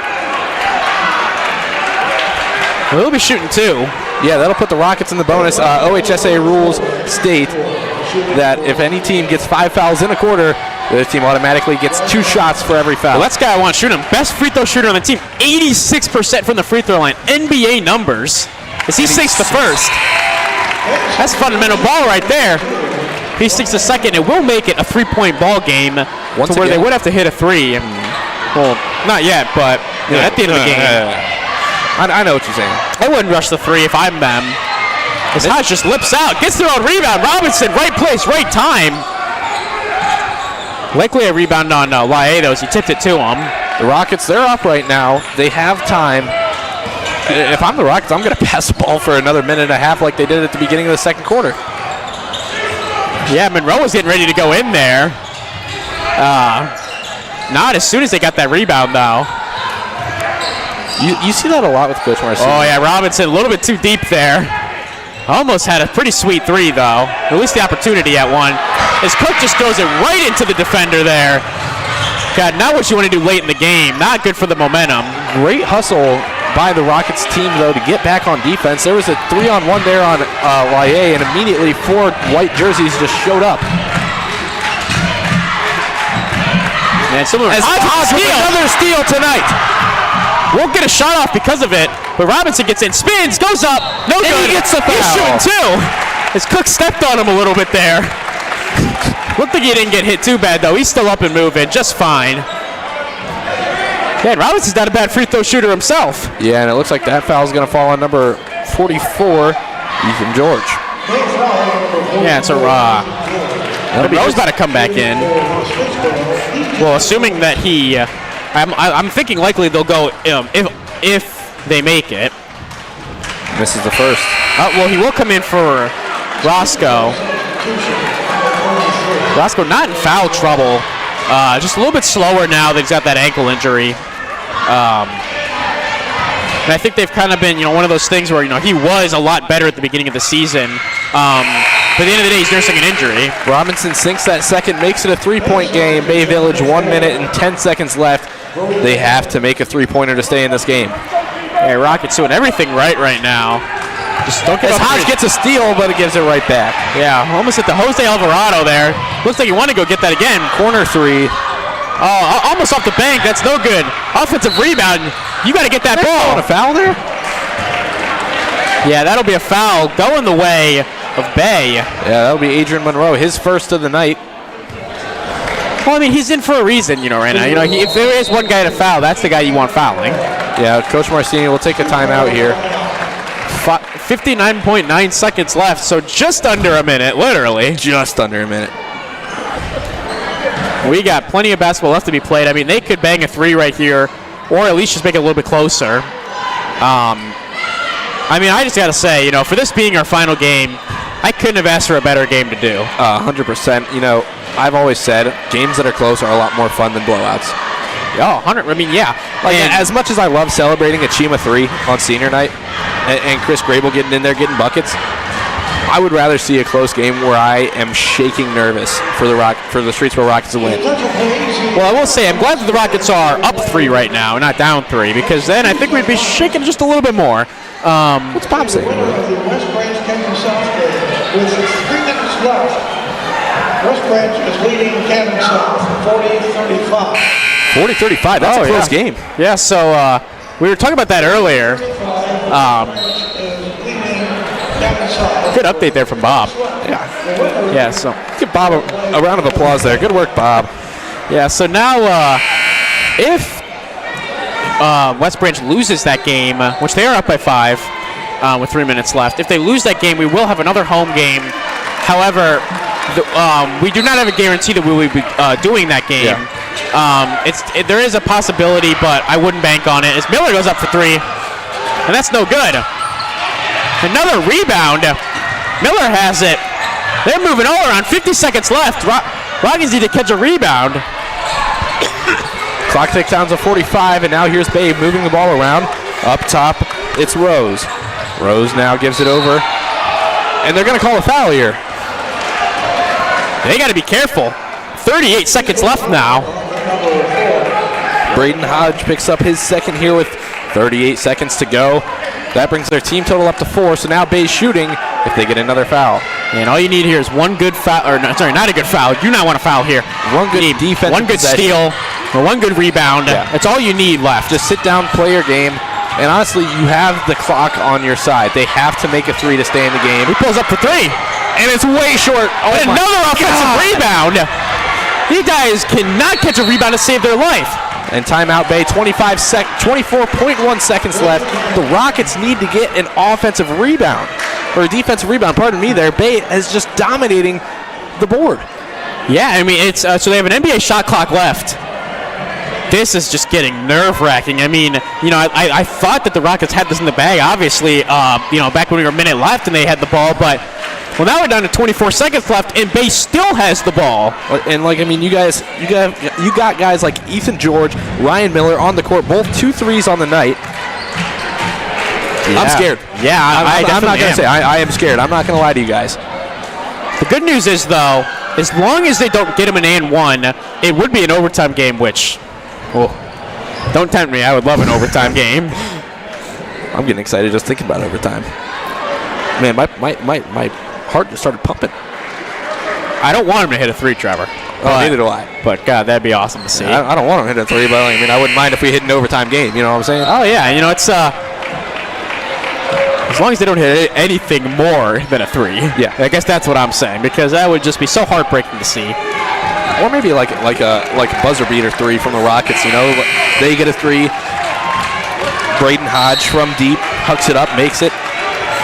We'll be shooting 2. Yeah, that'll put the Rockets in the bonus. OHSAA rules state that if any team gets 5 fouls in a quarter, the other team automatically gets 2 shots for every foul. Well, that's the guy I want to shoot him. Best free throw shooter on the team. 86% from the free throw line. NBA numbers. As he sinks the first. That's fundamental ball right there. If he sinks the second, it will make it a 3-point ball game Once to where again. they would have to hit a 3. Well, not yet, but at the end of the game. I know what you're saying. I wouldn't rush the 3 if I'm them. As Hodge just lips out, gets their own rebound. Robinson, right place, right time. Likely a rebound on YA, though, as he tipped it to him. The Rockets, they're up right now. They have time. If I'm the Rockets, I'm going to pass the ball for another minute and a half like they did at the beginning of the second quarter. Yeah, Monroe was getting ready to go in there. Not as soon as they got that rebound, though. You see that a lot with Coach Marcy. Oh, yeah, Robinson a little bit too deep there. Almost had a pretty sweet three, though. At least the opportunity at one. As Cook just throws it right into the defender there. God, not what you want to do late in the game. Not good for the momentum. Great hustle by the Rockets team, though, to get back on defense. There was a 3-on-1 there on YA, and immediately 4 white jerseys just showed up. Man, Another steal tonight. Won't get a shot off because of it, but Robinson gets in, spins, goes up, no And good. he gets the He's foul. shooting too. As Cook stepped on him a little bit there. Looked like he didn't get hit too bad though. He's still up and moving, just fine. Man, Robinson's not a bad free throw shooter himself. Yeah, and it looks like that foul is going to fall on number 44, Ethan George. Yeah, it's a Monroe's about to come back in. Well, assuming that he, I'm thinking likely they'll go if they make it. This is the first. Well, he will come in for Roscoe. Roscoe not in foul trouble. Just a little bit slower now that he's got that ankle injury. And I think they've kind of been, one of those things where, he was a lot better at the beginning of the season. But at the end of the day, he's nursing an injury. Robinson sinks that second, makes it a 3-point game. Bay Village, 1 minute and 10 seconds left. They have to make a 3-pointer to stay in this game. Hey, Rockets doing everything right now. Just don't give up. Hodge gets a steal, but it gives it right back. Yeah, almost at the Jose Alvarado there. Looks like you want to go get that again. Corner 3. Oh, almost off the bank. That's no good. Offensive rebound. You got to get that ball. A foul there? Yeah, that'll be a foul going the way of Bay. Yeah, that'll be Adrian Monroe, his first of the night. Well, I mean, he's in for a reason, right now. If there is one guy to foul, that's the guy you want fouling. Yeah, Coach Marcini will take a timeout here. 59.9 seconds left, so just under a minute, literally. Just under a minute. We got plenty of basketball left to be played. I mean, they could bang a 3 right here, or at least just make it a little bit closer. I mean, I just got to say, for this being our final game, I couldn't have asked for a better game to do. 100%. I've always said games that are close are a lot more fun than blowouts. Oh, 100. I mean, yeah. And as much as I love celebrating a Chima 3 on senior night and Chris Grable getting in there getting buckets, I would rather see a close game where I am shaking nervous for the Streetsboro Rockets to win. Well, I will say I'm glad that the Rockets are up 3 right now, not down 3, because then I think we'd be shaking just a little bit more. What's Bob saying? West Branch Canton South with 3 minutes left. West Branch is leading Canton South 40-35. 40-35. That's a close game. Yeah. So we were talking about that earlier. Good update there from Bob. Yeah. So give Bob a round of applause there. Good work, Bob. Yeah. So now, if West Branch loses that game, which they are up by 5 with 3 minutes left, if they lose that game, we will have another home game. However, we do not have a guarantee that we will be doing that game. Yeah. There is a possibility, but I wouldn't bank on it. As Miller goes up for 3, and that's no good. Another rebound. Miller has it. They're moving all around. 50 seconds left. Rockets need to catch a rebound. Clock ticks down to 45, and now here's Babe moving the ball around. Up top, it's Rose. Rose now gives it over, and they're going to call a foul here. They got to be careful. 38 seconds left now. Braden Hodge picks up his second here with 38 seconds to go. That brings their team total up to 4, so now Bay's shooting if they get another foul. And all you need here is one good foul, or no, sorry, not a good foul. You do not want to foul here. One good defense, one good steal, or one good rebound. Yeah. That's all you need left. Just sit down, play your game, and honestly, you have the clock on your side. They have to make a 3 to stay in the game. He pulls up for 3. And it's way short. Oh, and another offensive rebound. These guys cannot catch a rebound to save their life. And timeout, Bay, 24.1 seconds left. The Rockets need to get an offensive rebound, or a defensive rebound, pardon me there. Bay is just dominating the board. Yeah, I mean, it's so they have an NBA shot clock left. This is just getting nerve-wracking. I mean, I thought that the Rockets had this in the bag, obviously, back when we were a minute left and they had the ball, but Well, now we're down to 24 seconds left, and Bay still has the ball. And like, I mean, you got guys like Ethan George, Ryan Miller on the court, both 2 threes on the night. Yeah. I'm scared. Yeah, I'm not gonna say I am scared. I'm not gonna lie to you guys. The good news is, though, as long as they don't get him an and one, it would be an overtime game, which, well, don't tempt me. I would love an overtime game. I'm getting excited just thinking about overtime. Man, my heart just started pumping. I don't want him to hit a 3, Trevor. Oh, neither do I. But, God, that'd be awesome to see. I don't want him to hit a 3, but I mean, I wouldn't mind if we hit an overtime game. You know what I'm saying? Oh, yeah. You know, it's as long as they don't hit anything more than a 3. Yeah. I guess that's what I'm saying, because that would just be so heartbreaking to see. Or maybe like a buzzer beater 3 from the Rockets. You know, they get a 3. Braden Hodge from deep hucks it up, makes it.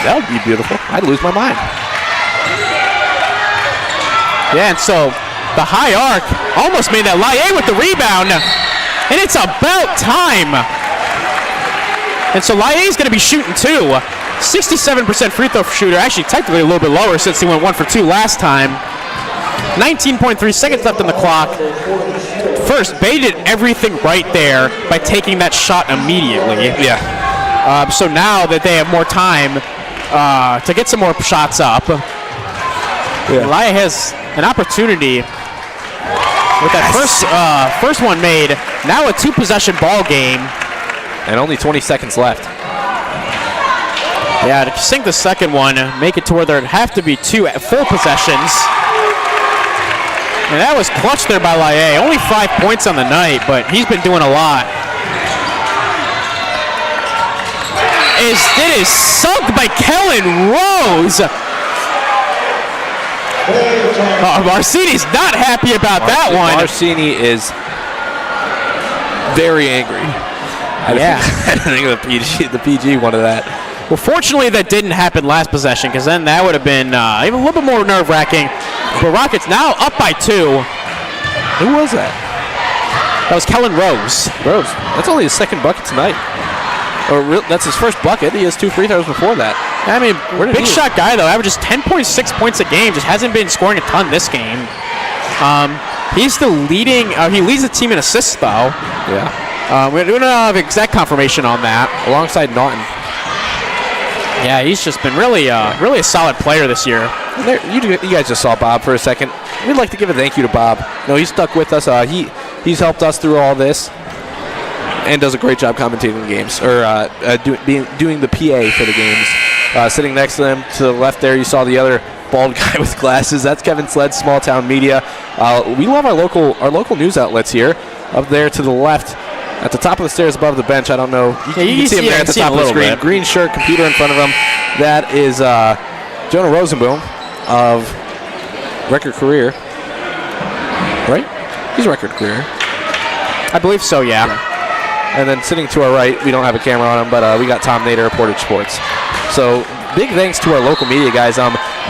That would be beautiful. I'd lose my mind. Yeah, and so the high arc almost made that Laie with the rebound, and it's about time. And so Laie's going to be shooting 2. 67% free throw shooter, actually technically a little bit lower since he went 1 for 2 last time. 19.3 seconds left on the clock. First, Bay did everything right there by taking that shot immediately. Yeah. So now that they have more time to get some more shots up, Laie has an opportunity with that first one made. Now a 2-possession ball game. And only 20 seconds left. Yeah, to sink the second one, make it to where there'd have to be 2 full possessions. And that was clutched there by Laie. Only 5 points on the night, but he's been doing a lot. It is sunk by Kellen Rose. Varsini's not happy about that one. Varsity is very angry. I think the PG wanted that. Well, fortunately, that didn't happen last possession, because then that would have been even a little bit more nerve-wracking. But Rockets now up by 2. Who was that? That was Kellen Rose. That's only his second bucket tonight. That's his first bucket. He has 2 free throws before that. I mean, big shot guy, though. Averages 10.6 points a game. Just hasn't been scoring a ton this game. He's the leading. He leads the team in assists, though. Yeah. We don't have exact confirmation on that. Alongside Naughton. Yeah, he's just been really a solid player this year. You guys just saw Bob for a second. We'd like to give a thank you to Bob. No, he's stuck with us. He's helped us through all this, and does a great job commentating the games, or doing the PA for the games. Sitting next to them, to the left there, you saw the other bald guy with glasses. That's Kevin Sled, Small Town Media. We love our local news outlets here. Up there to the left, at the top of the stairs above the bench. I don't know. You can see him there at the top of the screen. Bit. Green shirt, computer in front of him. That is Jonah Rosenboom of Record Career. Right? He's Record Career. I believe so, yeah. And then sitting to our right, we don't have a camera on him, but we got Tom Nader of Portage Sports. So big thanks to our local media guys.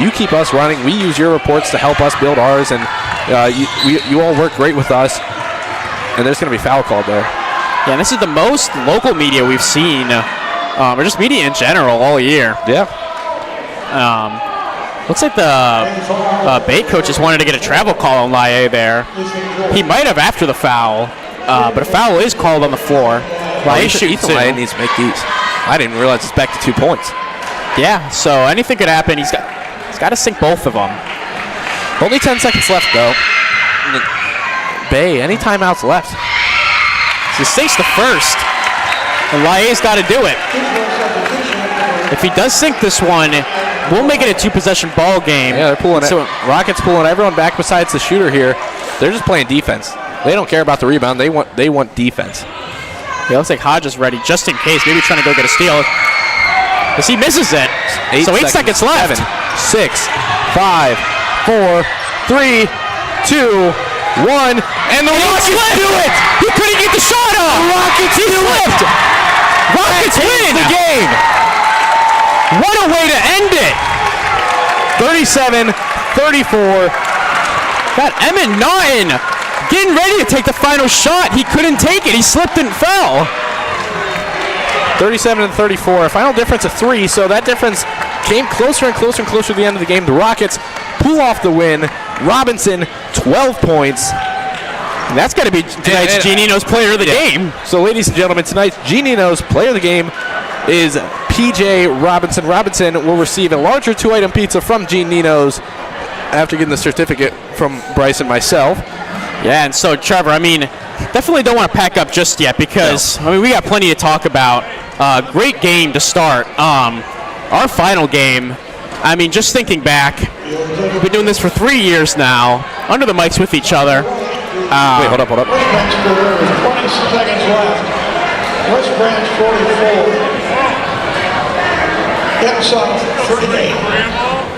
You keep us running. We use your reports to help us build ours, and you all work great with us. And there's going to be foul called there. Yeah, this is the most local media we've seen, or just media in general all year. Yeah. Looks like the Bay coaches wanted to get a travel call on Laie there. He might have after the foul, but a foul is called on the floor. Laie shoots Ethan Laie needs to make these. I didn't realize it's back to 2 points. Yeah, so anything could happen. He's got to sink both of them. Only 10 seconds left, though. Bay, any timeouts left? So he sinks the first, and Laie's got to do it. If he does sink this one, we'll make it a 2-possession ball game. Yeah, they're pulling it. Rockets pulling everyone back besides the shooter here. They're just playing defense. They don't care about the rebound. They want defense. Yeah, looks like Hodge is ready just in case. Maybe trying to go get a steal. As he misses it. 8 seconds left. 7, 6, 5, 4, 3, 2, 1, and the Rockets do it! He couldn't get the shot off! The Rockets slipped! Rockets win the game! What a way to end it! 37-34. Got Emmett Naughton getting ready to take the final shot. He couldn't take it. He slipped and fell. 37-34. Final difference of 3, so that difference came closer and closer and closer to the end of the game. The Rockets pull off the win. Robinson, 12 points. And that's got to be tonight's Gene Nino's player of the game. So, ladies and gentlemen, tonight's Gene Nino's player of the game is PJ Robinson. Robinson will receive a larger 2-item pizza from Gene Nino's after getting the certificate from Bryce and myself. Yeah, and so, Trevor, I mean, definitely don't want to pack up just yet because, I mean, we got plenty to talk about. Great game to start. Our final game, I mean, just thinking back, we've been doing this for 3 years now, under the mics with each other. Wait, hold up. West Branch score with 20 seconds left. West Branch 44. Down south 38.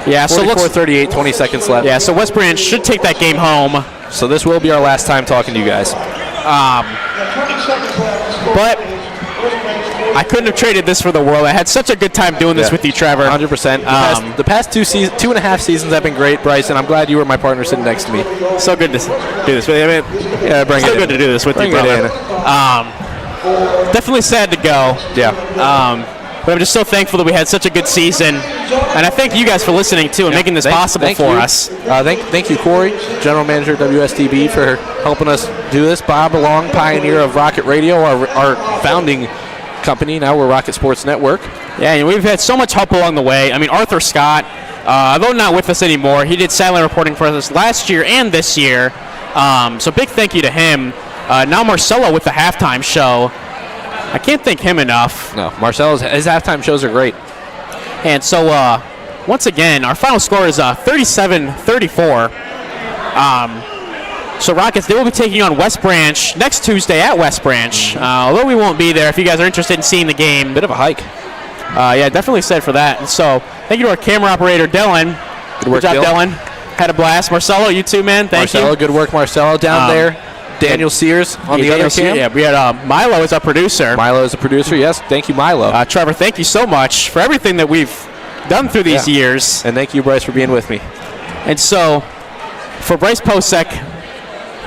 Yeah, so 44-38, 20 seconds left. Yeah, so West Branch should take that game home. So this will be our last time talking to you guys. 20 seconds left. But I couldn't have traded this for the world. I had such a good time doing this with you, Trevor. 100%. The past 2.5 seasons have been great, Bryce, and I'm glad you were my partner sitting next to me. So good to do this with you. I mean, Yeah, bring so it good in. to do this with Bring you, it brother. in. Definitely sad to go. Yeah. But I'm just so thankful that we had such a good season. And I thank you guys for listening, too, and making this possible thank for you. us. Thank you, Corey, General Manager of WSTB, for helping us do this. Bob, a long pioneer of Rocket Radio, our founding company. Now we're Rocket Sports Network. Yeah, and we've had so much help along the way. I mean, Arthur Scott, although not with us anymore, he did satellite reporting for us last year and this year. So big thank you to him. Now Marcelo with the halftime show. I can't thank him enough. No, Marcelo's his halftime shows are great. And so, once again, our final score is 37-34. So Rockets, they will be taking on West Branch next Tuesday at West Branch. Although we won't be there, if you guys are interested in seeing the game. Bit of a hike. Yeah, definitely excited for that. And so, thank you to our camera operator, Dylan. Good work, job, Dylan. Had a blast. Marcelo, you too, man. Thank Marcelo, you. good work, Marcelo, down there. Daniel Sears on the other cam. Yeah, we had Milo as our producer. Milo is a producer. Yes, thank you, Milo. Trevor, thank you so much for everything that we've done through these years. And thank you, Bryce, for being with me. And so, for Bryce Posek,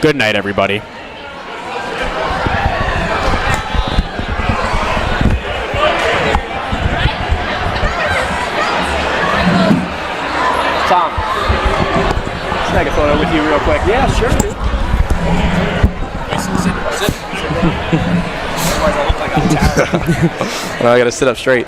good night, everybody. Tom, let's take a photo with you real quick. Yeah, sure, dude. Well, I got to sit up straight.